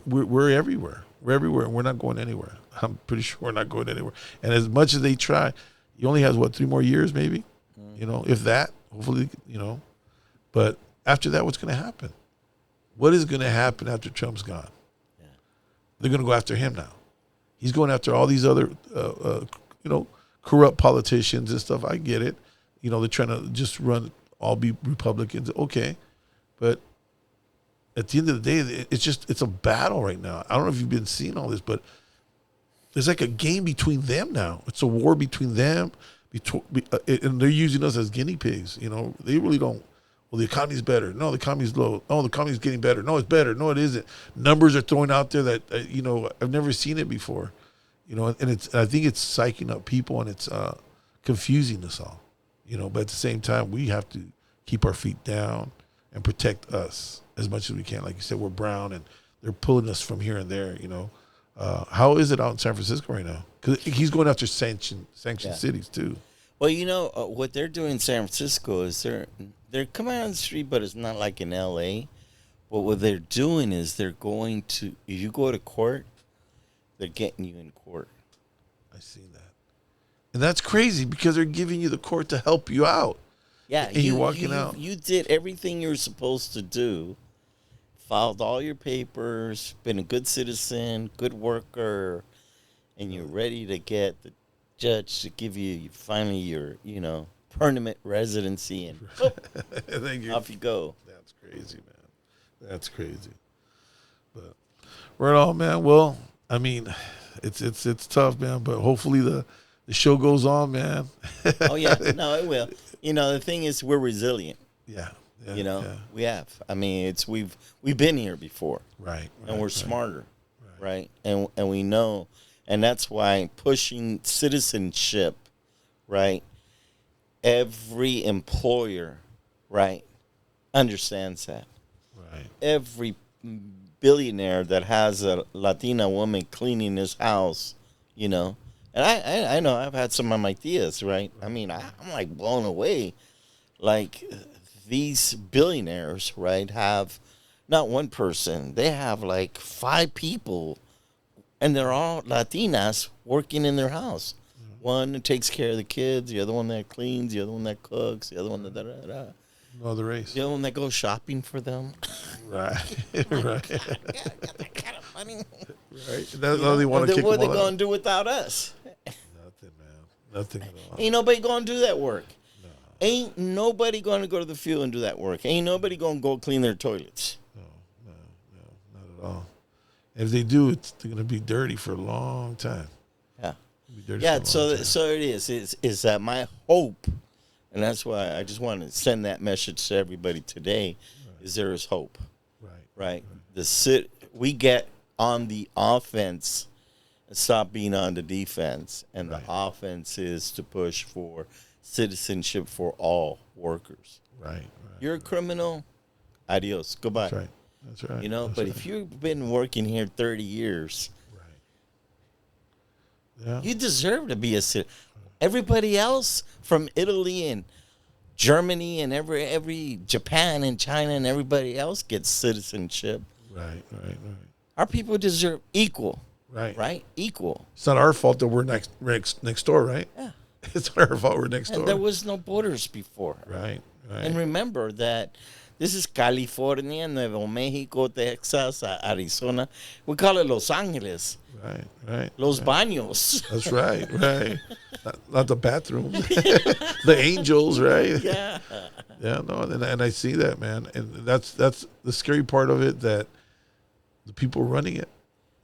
We're everywhere. We're everywhere, and we're not going anywhere. I'm pretty sure we're not going anywhere. And as much as they try, he only has, 3 more years maybe? If that, hopefully, But after that, what's going to happen? What is going to happen after Trump's gone? Yeah. They're going to go after him now. He's going after all these other, corrupt politicians and stuff. I get it. They're trying to just all be Republicans. Okay. But at the end of the day, it's a battle right now. I don't know if you've been seeing all this, but there's like a game between them now. It's a war between them, and they're using us as guinea pigs. They really don't. Well, the economy's better. No, the economy's low. Oh, the economy's getting better. No, it's better. No, it isn't. Numbers are throwing out there that I've never seen it before. And I think it's psyching up people and it's confusing us all. But at the same time, we have to keep our feet down and protect us as much as we can. Like you said, we're brown and they're pulling us from here and there. How is it out in San Francisco right now? Because he's going after sanctioned cities too. Well, what they're doing in San Francisco is they're coming out on the street, but it's not like in L.A. But what they're doing is they're going to, if you go to court, they're getting you in court. I see that. And that's crazy because they're giving you the court to help you out. Yeah. And you're walking out. You did everything you were supposed to do, filed all your papers, been a good citizen, good worker, and you're ready to get the judge to give you finally your, permanent residency, and off you go. That's crazy, man. That's crazy. But right on, man. Well, I mean, it's tough, man. But hopefully the show goes on, man. Oh yeah, no, it will. The thing is, we're resilient. Yeah. We have. I mean, we've been here before, right? And we're smarter, right? And we know, and that's why pushing citizenship, right? Every employer, right, understands that. Right. Every billionaire that has a Latina woman cleaning his house, and I know I've had some of my ideas, right? I mean, I'm like blown away. Like these billionaires, right, have not one person, they have like 5 people, and they're all Latinas working in their house. One that takes care of the kids, the other one that cleans, the other one that cooks, the other one that da-da-da. No, the race. The other one that goes shopping for them. Right. Right. Got that kind of money. Right. That's all they want to kick them out. What are they going to do without us? Nothing, man. Nothing at all. Ain't nobody going to do that work. No. Ain't nobody going to go to the field and do that work. Ain't nobody going to go clean their toilets. No, not at all. And if they do, they're going to be dirty for a long time. Yeah, so it is that my hope, and that's why I just want to send that message to everybody today, is there is hope. Right. We get on the offense and stop being on the defense, and the offense is to push for citizenship for all workers. Right. You're a criminal, adios, goodbye. That's right. But if you've been working here 30 years, yeah. You deserve to be a citizen. Everybody else from Italy and Germany and every Japan and China and everybody else gets citizenship. Right. Our people deserve equal. Right. Equal. It's not our fault that we're next door, right? Yeah. It's not our fault we're next door. There was no borders before. Right. And remember that this is California, Nuevo Mexico, Texas, Arizona. We call it Los Angeles. Right. Los Baños. That's right. Not the bathroom. The angels, right? Yeah. Yeah, no, and I see that, man. And that's the scary part of it, that the people running it,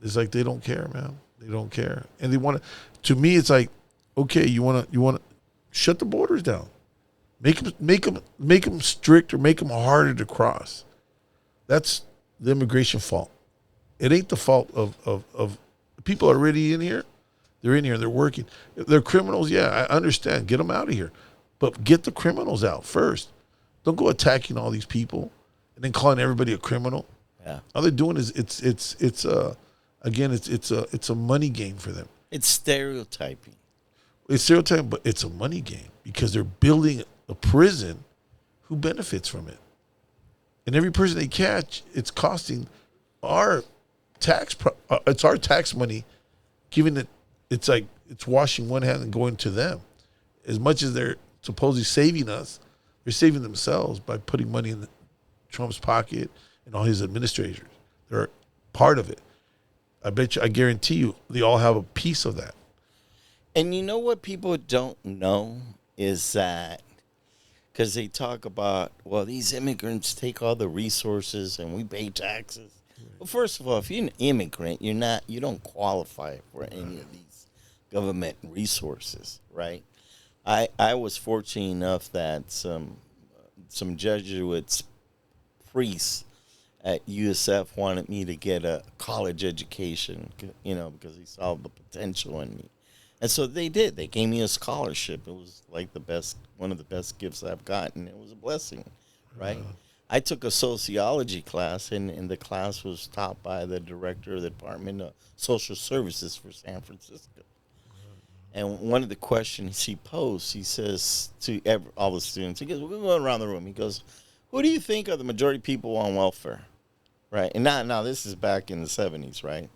it's like they don't care, man. They don't care. And they want to me, it's like, okay, you want to shut the borders down. Make them strict or make them harder to cross. That's the immigration fault. It ain't the fault of people are already in here. They're in here. They're working. If they're criminals. Yeah, I understand. Get them out of here. But get the criminals out first. Don't go attacking all these people and then calling everybody a criminal. Yeah. All they're doing is it's a money game for them. It's stereotyping. It's stereotyping, but it's a money game because they're building a prison who benefits from it. And every person they catch, it's costing our it's our tax money, giving it. It's like it's washing one hand and going to them. As much as they're supposedly saving us, they're saving themselves by putting money in Trump's pocket and all his administrators. They're part of it. I guarantee you, they all have a piece of that. And you know what people don't know is that, because they talk about, well, these immigrants take all the resources and we pay taxes. Well, first of all, if you're an immigrant, you don't qualify for any of these government resources, right? I was fortunate enough that some Jesuits priests at USF wanted me to get a college education, because he saw the potential in me. And so they did. They gave me a scholarship. It was like one of the best gifts I've gotten. It was a blessing, right? I took a sociology class, and the class was taught by the director of the Department of Social Services for San Francisco. And one of the questions he posed, he says to all the students, he goes, we're going around the room. He goes, who do you think are the majority of people on welfare? Right? And now this is back in the 70s, right?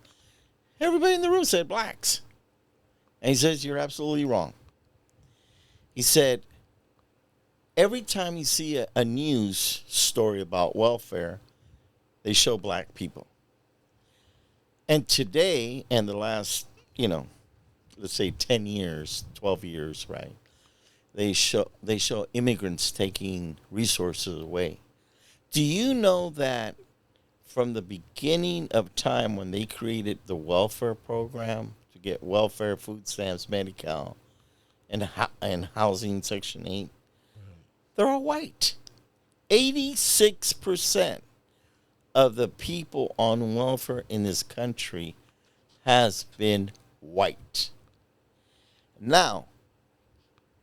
Everybody in the room said blacks. And he says, you're absolutely wrong. He said, every time you see a news story about welfare, they show black people. And today, and the last, let's say 10 years, 12 years, right? They show immigrants taking resources away. Do you know that from the beginning of time when they created the welfare program to get welfare, food stamps, Medi-Cal, and housing Section 8, they're all white. 86% of the people on welfare in this country has been white. Now,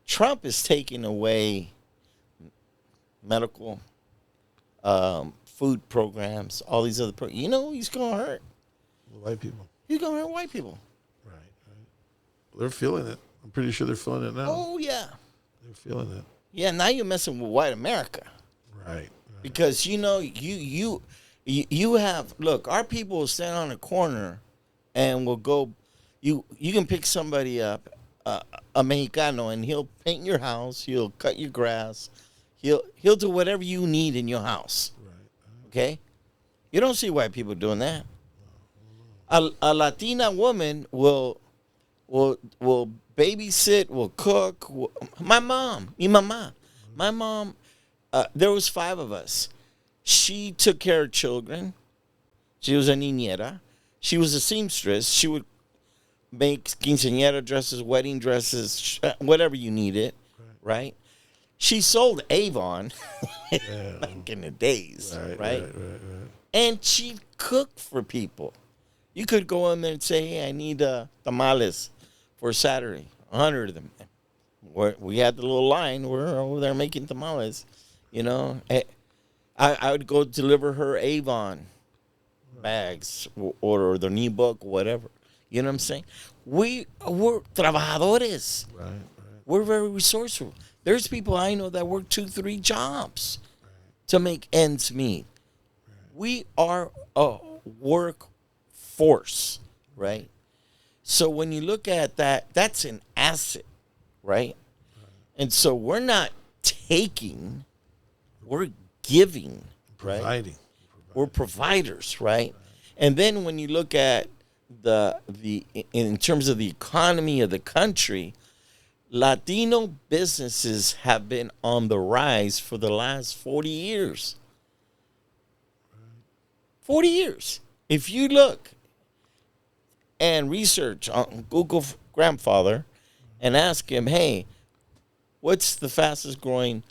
Trump is taking away medical, food programs, all these other programs. He's going to hurt White people. He's going to hurt white people. Right. Well, they're feeling it. I'm pretty sure they're feeling it now. Oh, yeah. They're feeling it. Yeah, now you're messing with white America. Right. Because, you have, look, our people will stand on a corner and will go, you can pick somebody up, a Mexicano, and he'll paint your house, he'll cut your grass, he'll do whatever you need in your house. Right. Okay? You don't see white people doing that. A Latina woman will babysit, will cook. My mom, there was 5 of us. She took care of children. She was a niñera. She was a seamstress. She would make quinceañera dresses, wedding dresses, whatever you needed, right? She sold Avon back in the days, right? And she cooked for people. You could go in there and say, hey, I need tamales for Saturday, 100 of them. We had the little line. We're over there making tamales, I would go deliver her Avon bags or the new book, whatever. You know what I'm saying? We're trabajadores. Right. We're very resourceful. There's people I know that work 2-3 jobs to make ends meet. Right. We are a workforce, right? So when you look at that, that's an asset, right? And so we're not taking, we're giving, providing. Right? We're providers, right? And then when you look at in terms of the economy of the country, Latino businesses have been on the rise for the last 40 years. 40 years. If you look and research on Google grandfather and ask him, hey, what's the fastest growing,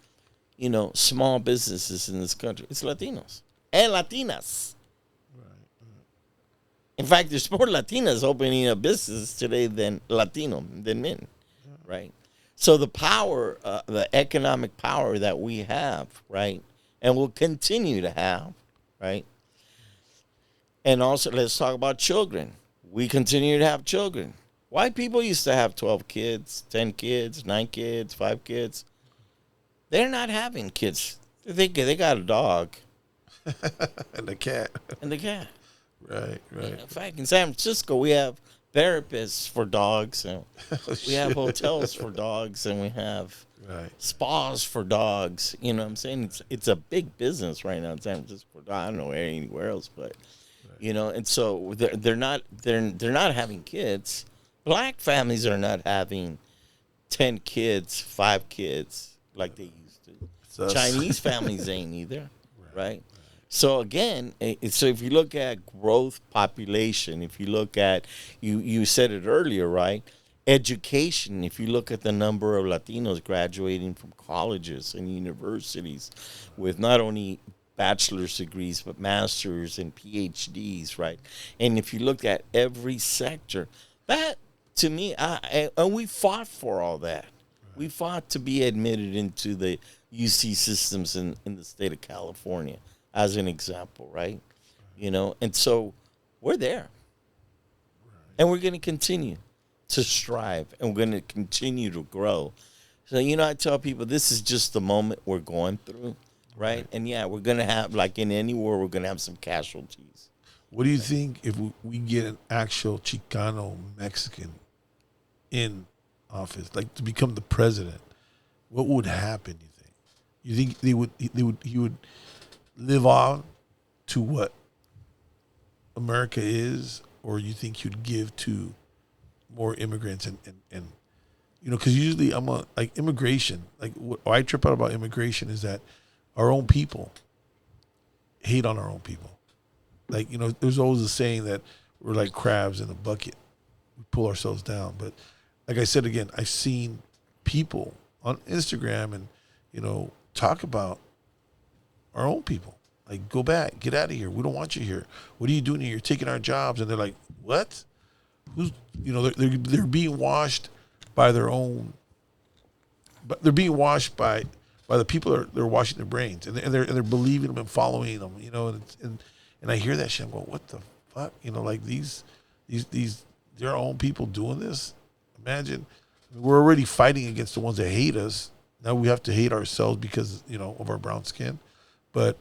small businesses in this country? It's Latinos and Latinas. In fact, there's more Latinas opening a business today than men, right? So the power, the economic power that we have, right, and will continue to have, right? And also, let's talk about children. We continue to have children. White people used to have 12 kids, 10 kids, 9 kids, 5 kids. They're not having kids. They got a dog. And the cat. Right. In fact, in San Francisco, we have therapists for dogs, and we have hotels for dogs, and we have spas for dogs. You know what I'm saying? It's a big business right now in San Francisco. I don't know anywhere else, but you know. And so they're not having kids. Black families are not having 10 kids, 5 kids like they used to. Chinese families ain't either, right? So again, so if you look at growth population, if you look at, you said it earlier, right? Education, if you look at the number of Latinos graduating from colleges and universities with not only bachelor's degrees, but master's and PhDs, right? And if you look at every sector, that, to me, and we fought for all that. We fought to be admitted into the UC systems in the state of California, as an example, right? You know, and so we're there. And we're going to continue to strive, and we're going to continue to grow. So, you know, I tell people this is just the moment we're going through, right? And, yeah, we're going to have, like in any war, we're going to have some casualties. What do you think if we get an actual Chicano Mexican in office, like to become the president? What would happen, you think? You think he would live on to what America is, or you think he'd give to more immigrants and you know, because usually like immigration, like what I trip out about immigration is that our own people hate on our own people. Like, you know, there's always a saying that we're like crabs in a bucket. We pull ourselves down. But like I said, again, I've seen people on Instagram and, you know, talk about our own people. Like, go back, get out of here. We don't want you here. What are you doing here? You're taking our jobs. And they're like, what? Who's, you know, they're being washed by their own, but they're being washed by the people they're washing their brains, and they're believing them and following them, you know, and I hear that shit. I'm going, what the fuck? You know, like these their own people doing this. Imagine, we're already fighting against the ones that hate us. Now we have to hate ourselves because, you know, of our brown skin. But,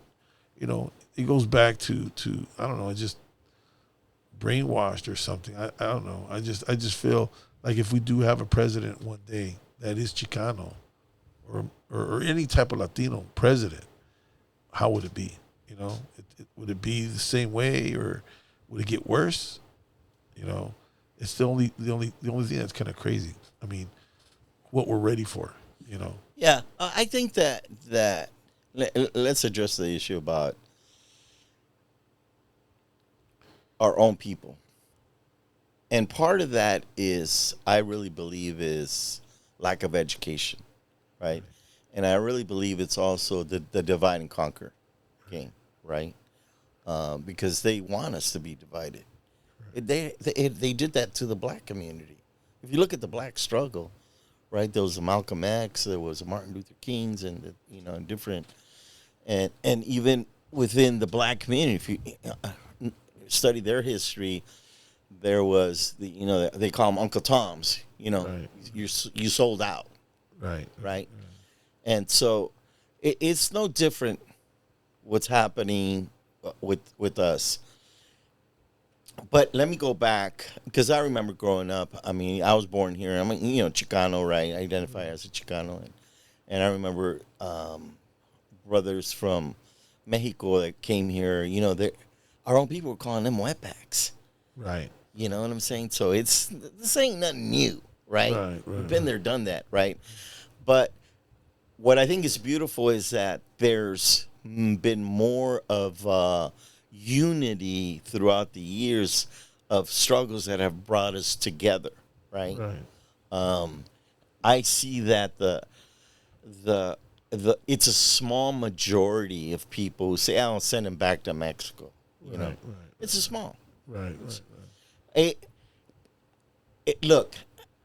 you know, it goes back to I don't know, it's just brainwashed or something. I don't know. I just feel like if we do have a president one day that is Chicano or any type of Latino president, how would it be? You know, would it be the same way, or would it get worse? You know, it's the only thing that's kind of crazy. I mean, what we're ready for, you know. Yeah, I think that let's address the issue about our own people. And part of that is, I really believe, is lack of education, right? And I really believe it's also the divide and conquer game, right? Because they want us to be divided. They did that to the black community. If you look at the black struggle, right, there was a Malcolm X, there was a Martin Luther King's, and different, and even within the black community, if you study their history, there was they call them Uncle Toms. You know, right. You sold out, right, and so it's no different what's happening with us. But let me go back, because I remember growing up. I mean, I was born here. I'm Chicano, right? I identify as a Chicano, and I remember brothers from Mexico that came here. You know, our own people were calling them wetbacks. Right. You know what I'm saying? So this ain't nothing new, right? We've been there, done that, right? But what I think is beautiful is that there's been more of unity throughout the years of struggles that have brought us together, right? I see that the it's a small majority of people who say, "I'll send them back to Mexico." You know, it's a small. Right. Look,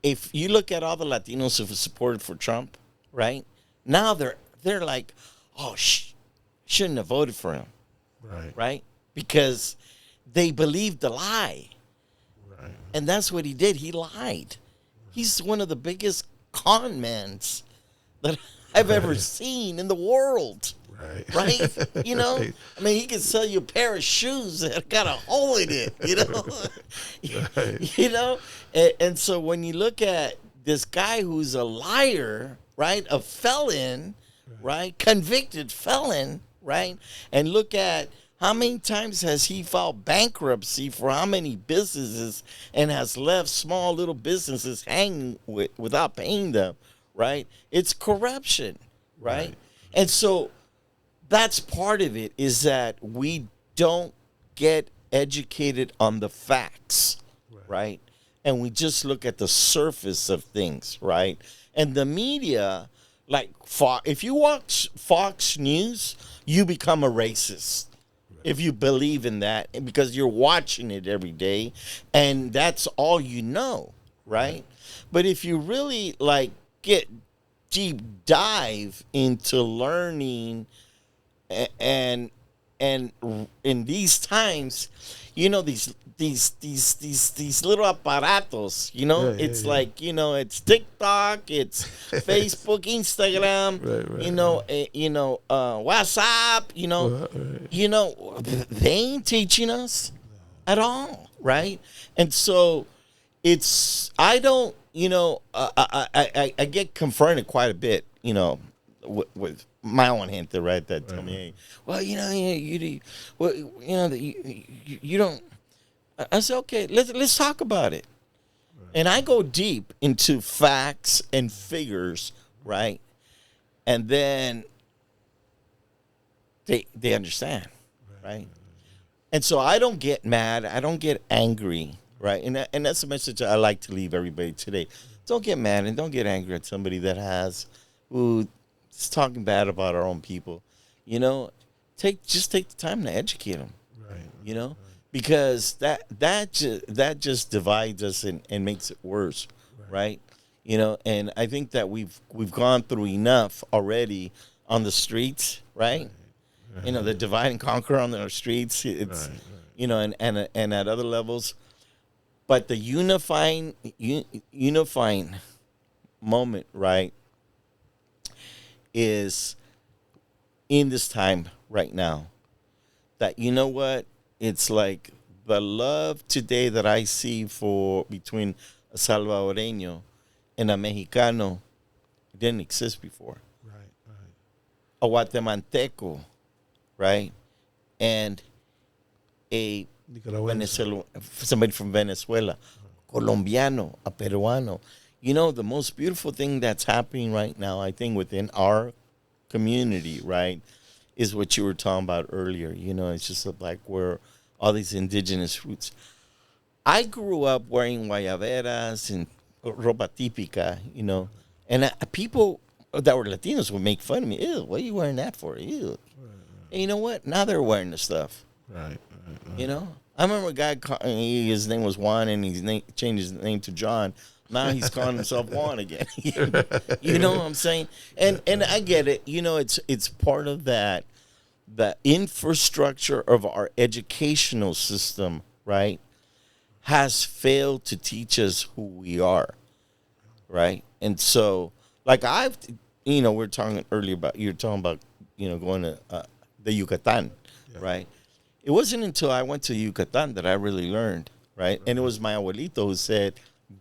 if you look at all the Latinos who supported for Trump, right? Now they're like, oh, shouldn't have voted for him, right? Because they believed the lie, Right. and that's what he did. He lied. He's one of the biggest con mans that I've ever seen in the world. Right? You know? Right. I mean, he can sell you a pair of shoes that got a hole in it, you know? Right. You know? And so when you look at this guy who's a liar, right? A felon, right? Convicted felon, right? And look at how many times has he filed bankruptcy for how many businesses and has left small little businesses hanging without paying them, right? It's corruption, right? And so that's part of it, is that we don't get educated on the facts, right? And we just look at the surface of things, right? And the media, like if you watch Fox News, you become a racist. If you believe in that, because you're watching it every day and that's all you know, right? But if you really like get deep dive into learning and in these times, you know, these little aparatos, you know, it's like, you know, it's TikTok, it's Facebook, Instagram, you know, WhatsApp, you know, they ain't teaching us at all, right? And so I don't, you know, I get confronted quite a bit, you know, with my own gente, right? That tell me, hey, well, you know, you don't. I say, okay, let's talk about it. And I go deep into facts and figures, right? And then they understand, right? And so I don't get mad, I don't get angry, right? And that's the message I like to leave everybody today. Don't get mad and don't get angry at somebody who is talking bad about our own people. You know, just take the time to educate them. Right. You know, because that just divides us and makes it worse, right? You know, and I think that we've gone through enough already on the streets, right? You know, the divide and conquer on our streets. It's you know, and at other levels, but the unifying moment, right, is in this time right now. That, you know what, it's like the love today that I see between a Salvadoreño and a Mexicano didn't exist before. Right. A Guatemalteco, right, and a somebody from Venezuela, Colombiano, a Peruano. You know, the most beautiful thing that's happening right now, I think, within our community, right, is what you were talking about earlier. You know, it's just like where all these indigenous roots. I grew up wearing guayaberas and ropa típica, you know, and people that were Latinos would make fun of me. Ew, what are you wearing that for? Ew. And you know what? Now they're wearing the stuff. Right. You know? I remember a guy, his name was Juan, and he changed his name to John. Now he's calling himself Juan again. You know what I'm saying? And I get it. You know, it's part of that, the infrastructure of our educational system, right, has failed to teach us who we are, right? And so, like you know, we were talking earlier about, you were talking about, you know, going to the Yucatan, right? It wasn't until I went to Yucatan that I really learned, right? And it was my abuelito who said,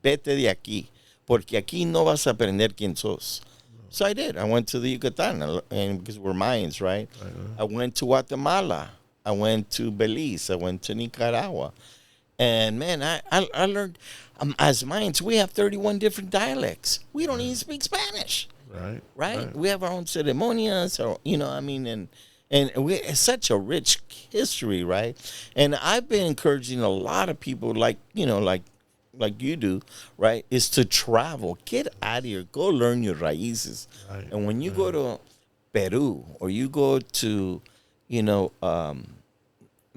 vete de aquí, porque aquí no vas a aprender quién sos. So I did. I went to the Yucatan, and because we're Mayans, right? I went to Guatemala. I went to Belize. I went to Nicaragua. And, man, I learned, as Mayans, we have 31 different dialects. We don't even speak Spanish. Right? We have our own ceremonias, or, you know, I mean, and it's such a rich history, right? And I've been encouraging a lot of people, like, you know, like you do, right, is to travel. Get out of here. Go learn your raíces. Right. And when you go to Peru or you go to, you know,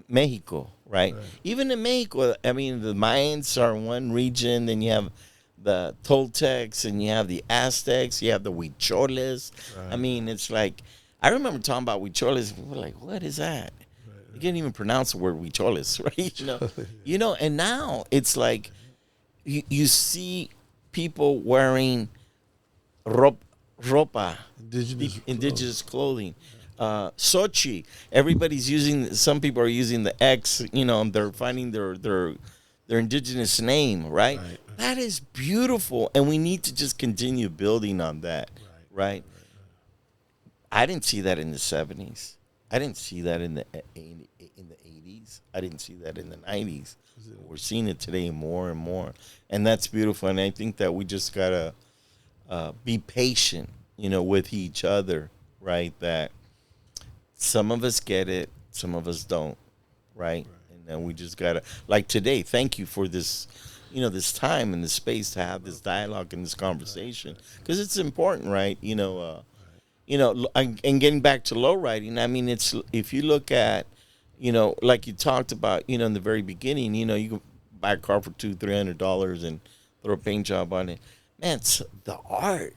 Mexico, right? Even in Mexico, I mean, the Mayans are in one region, then you have the Toltecs, and you have the Aztecs, you have the Huicholes. I mean, it's like, I remember talking about Huicholes, we're like, what is that? You can't even pronounce the word Huicholes, right? And now it's like, you see people wearing ropa, indigenous clothing. Sochi, everybody's using. Some people are using the X. They're finding their indigenous name, right? That is beautiful, and we need to just continue building on that, right? I didn't see that in the 70s. I didn't see that in the 80s. I didn't see that in the 90s. We're seeing it today more and more, and that's beautiful. And I think that we just gotta be patient, with each other, right? That some of us get it, some of us don't, right? And then we just gotta, like today. Thank you for this, this time and this space to have this dialogue and this conversation, because it's important, right? And getting back to low riding, I mean, it's, if you look at, like you talked about, in the very beginning, you can buy a car for $200-$300 and throw a paint job on it. Man, it's the art.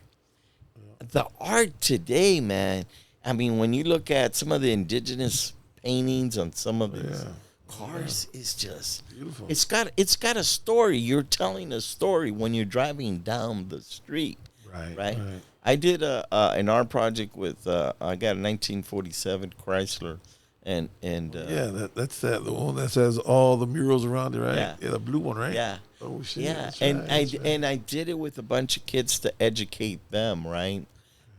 The art today, man. I mean, when you look at some of the indigenous paintings on some of these cars, it's just beautiful. It's got a story. You're telling a story when you're driving down the street. Right. I did an art project with I got a 1947 Chrysler, and that's the one that says all the murals around it, right? Yeah, the blue one, right? Yeah. Oh shit. Yeah, Right. And I did it with a bunch of kids to educate them, right?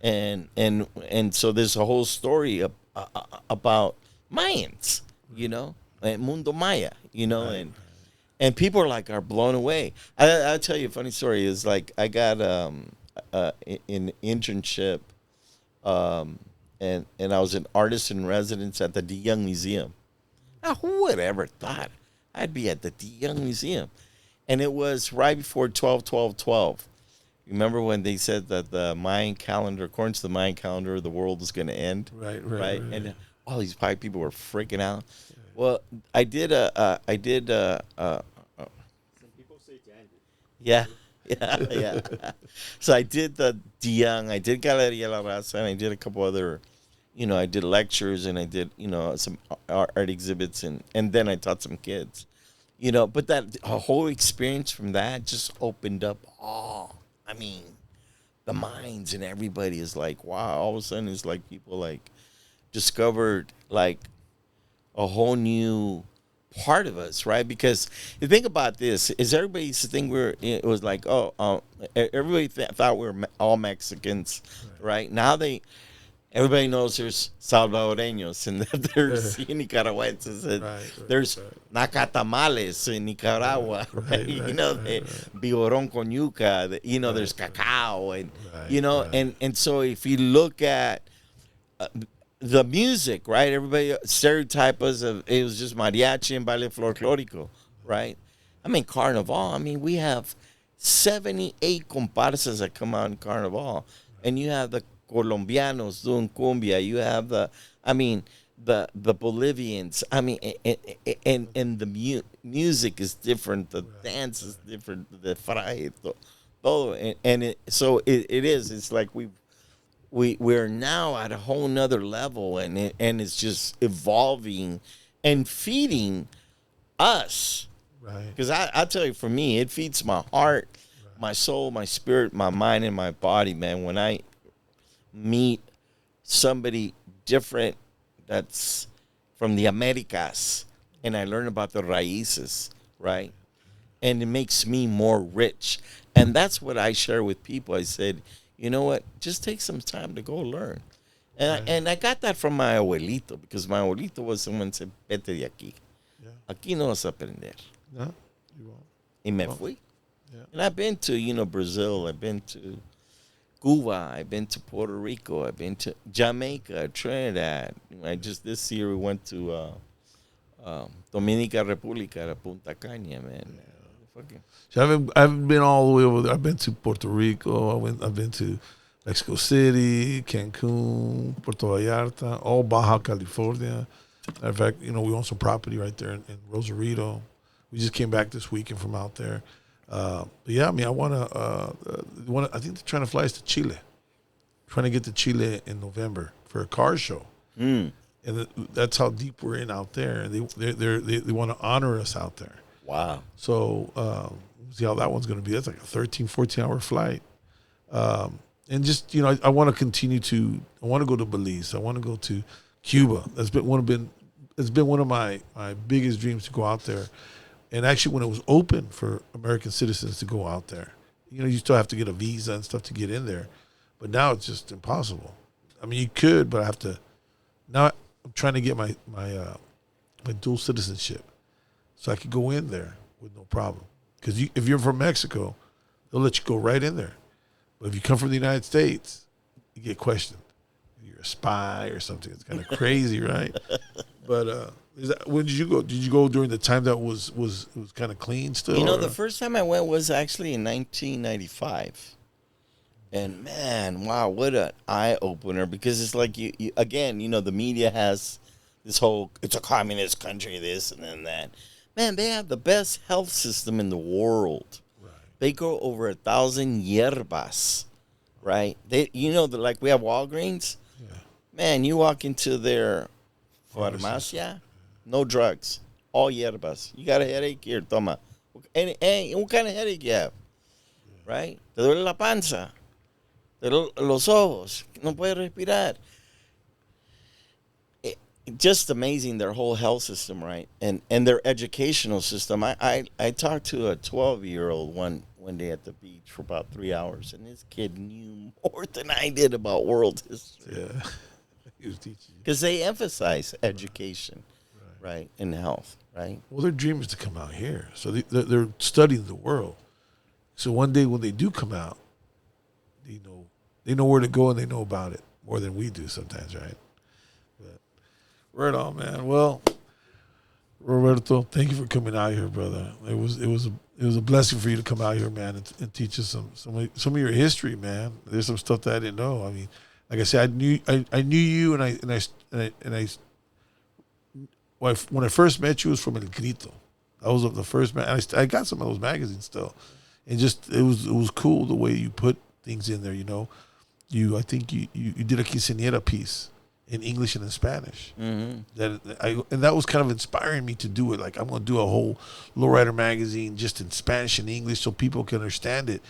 And so there's a whole story about Mayans, and Mundo Maya, and people are blown away. I'll tell you a funny story. Is like I got an internship, and I was an artist in residence at the De Young Museum. Now, who would ever thought I'd be at the De Young Museum? And it was right before 12-12-12. Remember when they said that the Mayan calendar, according to the Mayan calendar, the world was going to end? Right. And all these white people were freaking out. Well, I did some people say January. Yeah. So I did the De Young, I did Galeria La Raza, and I did a couple other, I did lectures, and I did, some art exhibits, and then I taught some kids. But that a whole experience from that just opened up the minds, and everybody is like, wow, all of a sudden it's like people discovered a whole new part of us, right? Because the thing about this is everybody used to think it was like, everybody thought we were all Mexicans, right? Now everybody knows there's Salvadoreños, and that there's Nicaraguenses, and there's nacatamales in Nicaragua, right? Vigorón con yuca, there's cacao, and and so if you look at the music, right? Everybody stereotype us of it was just mariachi and baile folclórico, right? I mean, Carnival. I mean, we have 78 comparsas that come out in Carnival, and you have the Colombianos doing cumbia. You have the Bolivians. I mean, and the music is different. The dance is different. The fray, todo, so it is. It's like we're now at a whole nother level, and it's just evolving and feeding us. Right. Because I tell you, for me, it feeds my heart, my soul, my spirit, my mind, and my body, man. When I meet somebody different that's from the Americas, and I learn about the raíces, right? And it makes me more rich. And that's what I share with people. I said, you know what? Just take some time to go learn. And I got that from my abuelito, because my abuelito was someone who said, vete de aquí. Aquí no vas a aprender. No, you won't. Y me fui. Yeah. And I've been to, Brazil. I've been to Cuba. I've been to Puerto Rico. I've been to Jamaica, Trinidad. This year we went to Dominica Republica, to Punta Cana, man. So I haven't been all the way over there. I've been to Puerto Rico. I've been to Mexico City, Cancun, Puerto Vallarta, all Baja California. Matter of fact, we own some property right there in Rosarito. We just came back this weekend from out there. But yeah, I mean, I want to. I think they're trying to fly us to Chile. Trying to get to Chile in November for a car show, and that's how deep we're in out there. And they want to honor us out there. Wow. So see how that one's going to be. That's like a 13, 14-hour flight. And just I want to continue to. I want to go to Belize. I want to go to Cuba. It's been one of my biggest dreams to go out there. And actually, when it was open for American citizens to go out there, you still have to get a visa and stuff to get in there. But now it's just impossible. I mean, you could, but I have to. Now I'm trying to get my dual citizenship, so I could go in there with no problem. Because if you're from Mexico, they'll let you go right in there. But if you come from the United States, you get questioned. You're a spy or something. It's kind of crazy, right? But when did you go? Did you go during the time that was kind of clean still? The first time I went was actually in 1995. And man, wow, what an eye opener! Because it's like you again, the media has this whole it's a communist country, this and then that. Man, they have the best health system in the world. Right. They grow over 1,000 hierbas, right? They, like we have Walgreens. Yeah. Man, you walk into their farmacia, no drugs, all hierbas. You got a headache? Here, toma. Hey, what kind of headache you have? Yeah. Right? Te duele la panza. Los ojos, no puede respirar. Just amazing, their whole health system, right? And their educational system. I talked to a 12-year-old one day at the beach for about 3 hours, and this kid knew more than I did about world history. Yeah, he was teaching. Because they emphasize education, right, and health, right? Well, their dream is to come out here, so they're studying the world. So one day when they do come out, they know where to go and they know about it more than we do sometimes, right? But right on, man. Well, Roberto, thank you for coming out here, brother. It was a blessing for you to come out here, man, and teach us some of your history, man. There's some stuff that I didn't know. I mean, like I said, I knew you, when I first met you, it was from El Grito. That was the first man. I got some of those magazines still, and just it was cool the way you put things in there. I think you did a quinceañera piece in English and in Spanish. Mm-hmm. And that was kind of inspiring me to do it. Like, I'm going to do a whole Lowrider magazine just in Spanish and English so people can understand it.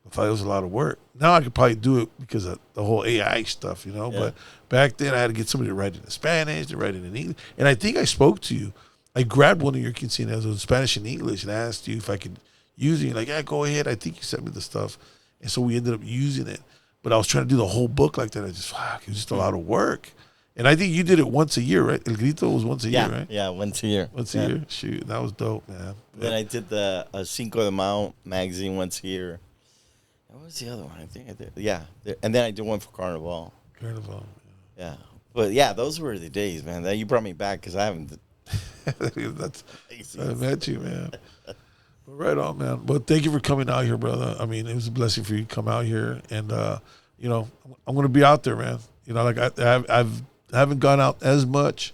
I thought it was a lot of work. Now I could probably do it because of the whole AI stuff, Yeah. But back then I had to get somebody to write it in Spanish, to write it in English. And I think I spoke to you. I grabbed one of your quinceañeras in Spanish and English and asked you if I could use it. You're like, yeah, go ahead. I think you sent me the stuff. And so we ended up using it. But I was trying to do the whole book like that. It was just a lot of work. And I think you did it once a year, right? El Grito was once a year, right? Yeah, once a year. Once a year? Shoot, that was dope, man. Then I did the Cinco de Mayo magazine once a year. What was the other one? I think I did. Yeah. And then I did one for Carnival. Yeah. But, yeah, those were the days, man. That you brought me back because I haven't. I met you, man. Right on, man. But thank you for coming out here, brother. I mean, it was a blessing for you to come out here. And, I'm going to be out there, man. Like I haven't gone out as much,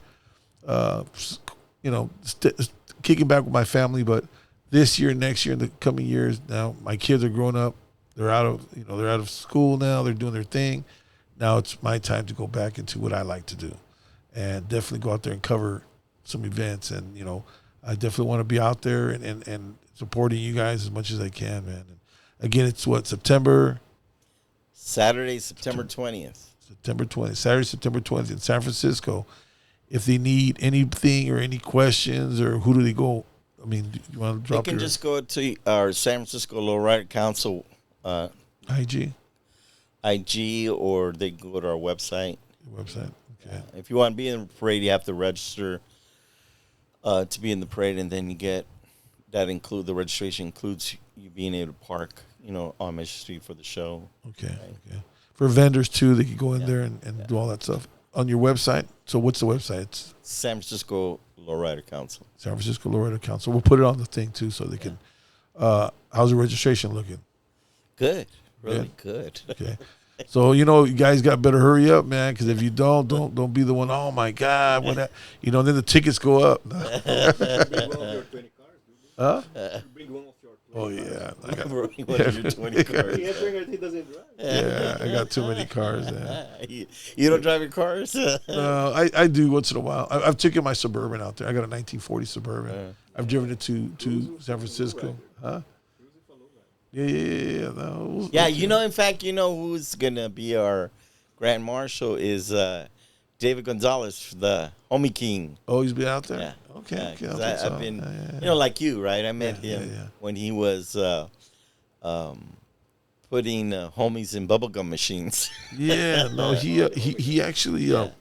kicking back with my family. But this year, next year, in the coming years, now my kids are growing up. They're out of school now. They're doing their thing. Now it's my time to go back into what I like to do, and definitely go out there and cover some events. And I definitely want to be out there and supporting you guys as much as I can, man. And again, it's Saturday, September 20th. Saturday, September 20th in San Francisco. If they need anything or any questions, or who do they go? I mean, do you want to drop? They can just go to our San Francisco Lowrider Council IG, or they can go to our website. Okay. If you want to be in the parade, you have to register to be in the parade, and then you get the registration includes you being able to park, on Mission Street for the show. Okay. Right? Okay. For vendors too, they can go in there and do all that stuff on your website. So what's the website? It's San Francisco Lowrider Council. San Francisco Lowrider Council. We'll put it on the thing too, so they can. How's the registration looking? Good, really good. Okay. So you guys got better hurry up, man, because if you don't be the one. Oh my God, what that? Then the tickets go up. Huh? Bring one of your 20 Oh yeah, I got One of your 20 cars. he doesn't drive. yeah, I got too many cars. Yeah. You don't drive your cars? No, I do once in a while. I've taken my Suburban out there. I got a 1940 Suburban. I've driven it to San Francisco. Huh? Yeah. No, Yeah, in fact, who's going to be our Grand Marshal is David Gonzalez, the Homie King. Oh, he's been out there? Yeah. Okay. I've been, like you, right? I met him when he was putting homies in bubblegum machines. Yeah, no, he actually, I don't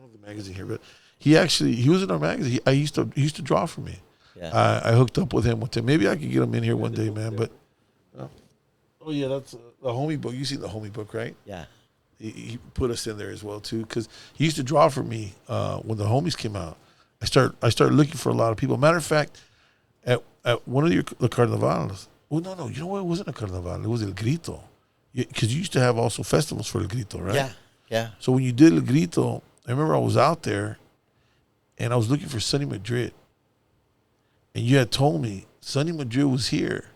have the magazine here, but he was in our magazine. He used to draw for me. Yeah. I hooked up with him one time. Maybe I could get him in here one day, man. But oh yeah, that's the homie book. You see the homie book, right? Yeah. He put us in there as well too, because he used to draw for me when the homies came out. I started looking for a lot of people. Matter of fact, at one of the carnavals. Well, no, you know what? It wasn't a carnaval. It was El Grito, because you used to have also festivals for El Grito, right? Yeah. So when you did El Grito, I remember I was out there, and I was looking for Sonny Madrid, and you had told me Sonny Madrid was here.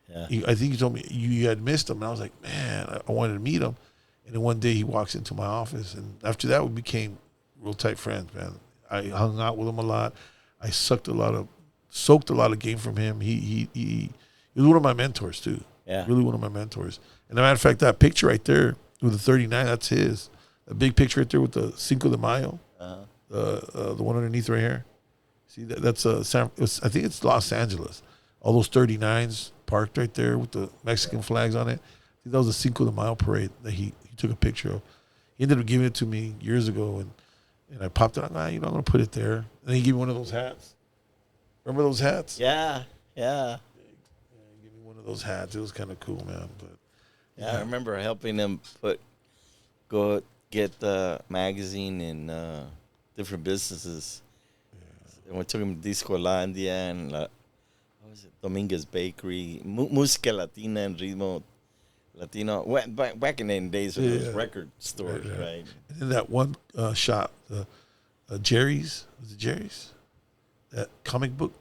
Yeah. I think you told me you had missed him, and I was like, man, I wanted to meet him. And then one day he walks into my office, and after that we became real tight friends, man. I hung out with him a lot. I soaked a lot of game from him. He was one of my mentors too. Yeah. Really one of my mentors. And as a matter of fact, that picture right there with the 39, that's his. A big picture right there with the Cinco de Mayo, the one underneath right here. See, that's I think it's Los Angeles. All those 39s parked right there with the Mexican flags on it. I think that was the Cinco de Mayo parade that he took a picture of. He ended up giving it to me years ago, and I popped it on. I'm going to put it there. And he gave me one of those hats. Remember those hats? Yeah. He gave me one of those hats. It was kind of cool, man. But I remember helping him go get the magazine in different businesses. Yeah. And we took him to Discolandia and what was it? Dominguez Bakery, Música Latina and Ritmo Latino. Back in the days when it was record stores, right? And then that one shop, Jerry's. Was it Jerry's? That comic book.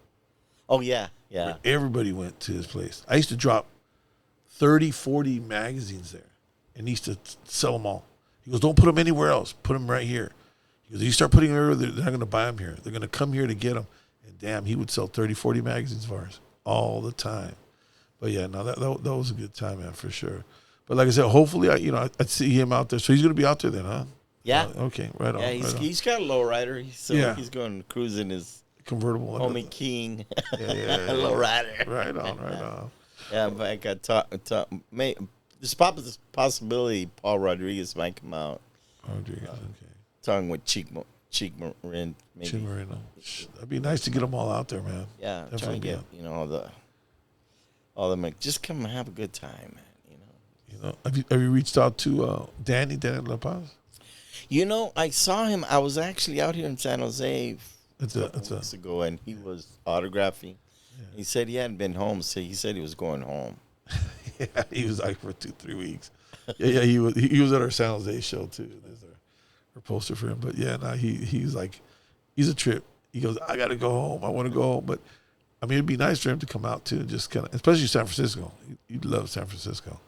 Oh, yeah. Where everybody went to his place. I used to drop 30, 40 magazines there, and he used to sell them all. He goes, don't put them anywhere else. Put them right here. He goes, you start putting them everywhere, they're not going to buy them here. They're going to come here to get them. And damn, he would sell 30, 40 magazines of ours all the time. But yeah, no, that was a good time, man, for sure. But like I said, hopefully, I'd see him out there. So he's going to be out there then, huh? Yeah. Okay, right on. Yeah, he's got a lowrider. He's going cruising his convertible. Homie King. Yeah. Lowrider. Right on. Yeah, but I got there's possibility Paul Rodriguez might come out. Okay. Talking with Cheek Marin, maybe. Cheek Marino. That'd be nice to get them all out there, man. Yeah, trying to get all the just come and have a good time, man. Have you reached out to Danny La Paz? I saw him. I was actually out here in San Jose weeks ago, and he was autographing. Yeah. He said he hadn't been home, so he said he was going home. Yeah, he was like for 2-3 weeks. Yeah, he was at our San Jose show too. There's our poster for him. But yeah, he's like, he's a trip. He goes, I got to go home. I want to go home. But I mean, it'd be nice for him to come out too, just kind of, especially San Francisco. You'd love San Francisco.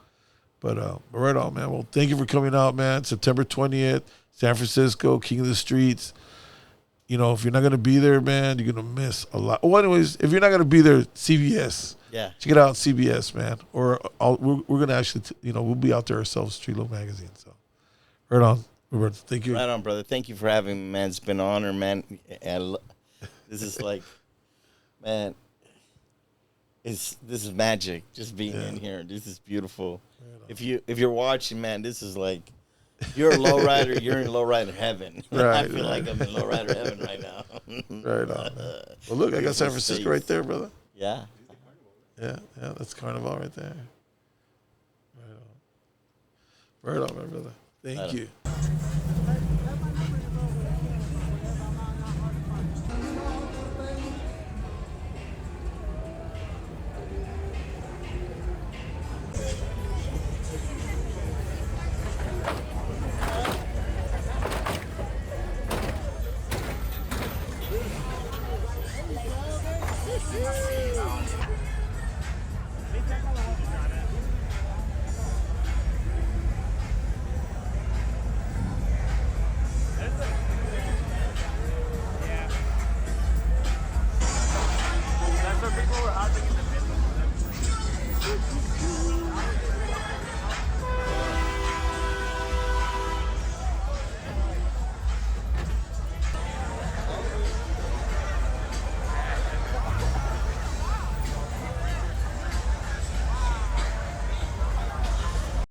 But right on, man. Well, thank you for coming out, man. September 20th, San Francisco, King of the Streets. If you're not going to be there, man, you're going to miss a lot. Well, anyways, if you're not going to be there, CBS. Yeah. Check it out, CBS, man. Or we're going to actually, we'll be out there ourselves, Streetlow Magazine. So, right on, Roberto. Thank you. Right on, brother. Thank you for having me, man. It's been an honor, man. This is like, man, this is magic. Just being in here. This is beautiful. Right, if you're watching, man, this is like, you're a lowrider. You're in lowrider heaven. Right, I feel like I'm in lowrider heaven right now. Right on, man. Well, look, I got San Francisco right there, brother. Yeah. Yeah, that's Carnival right there. Right on, my brother. Thank you. That's where people were hopping in the middle.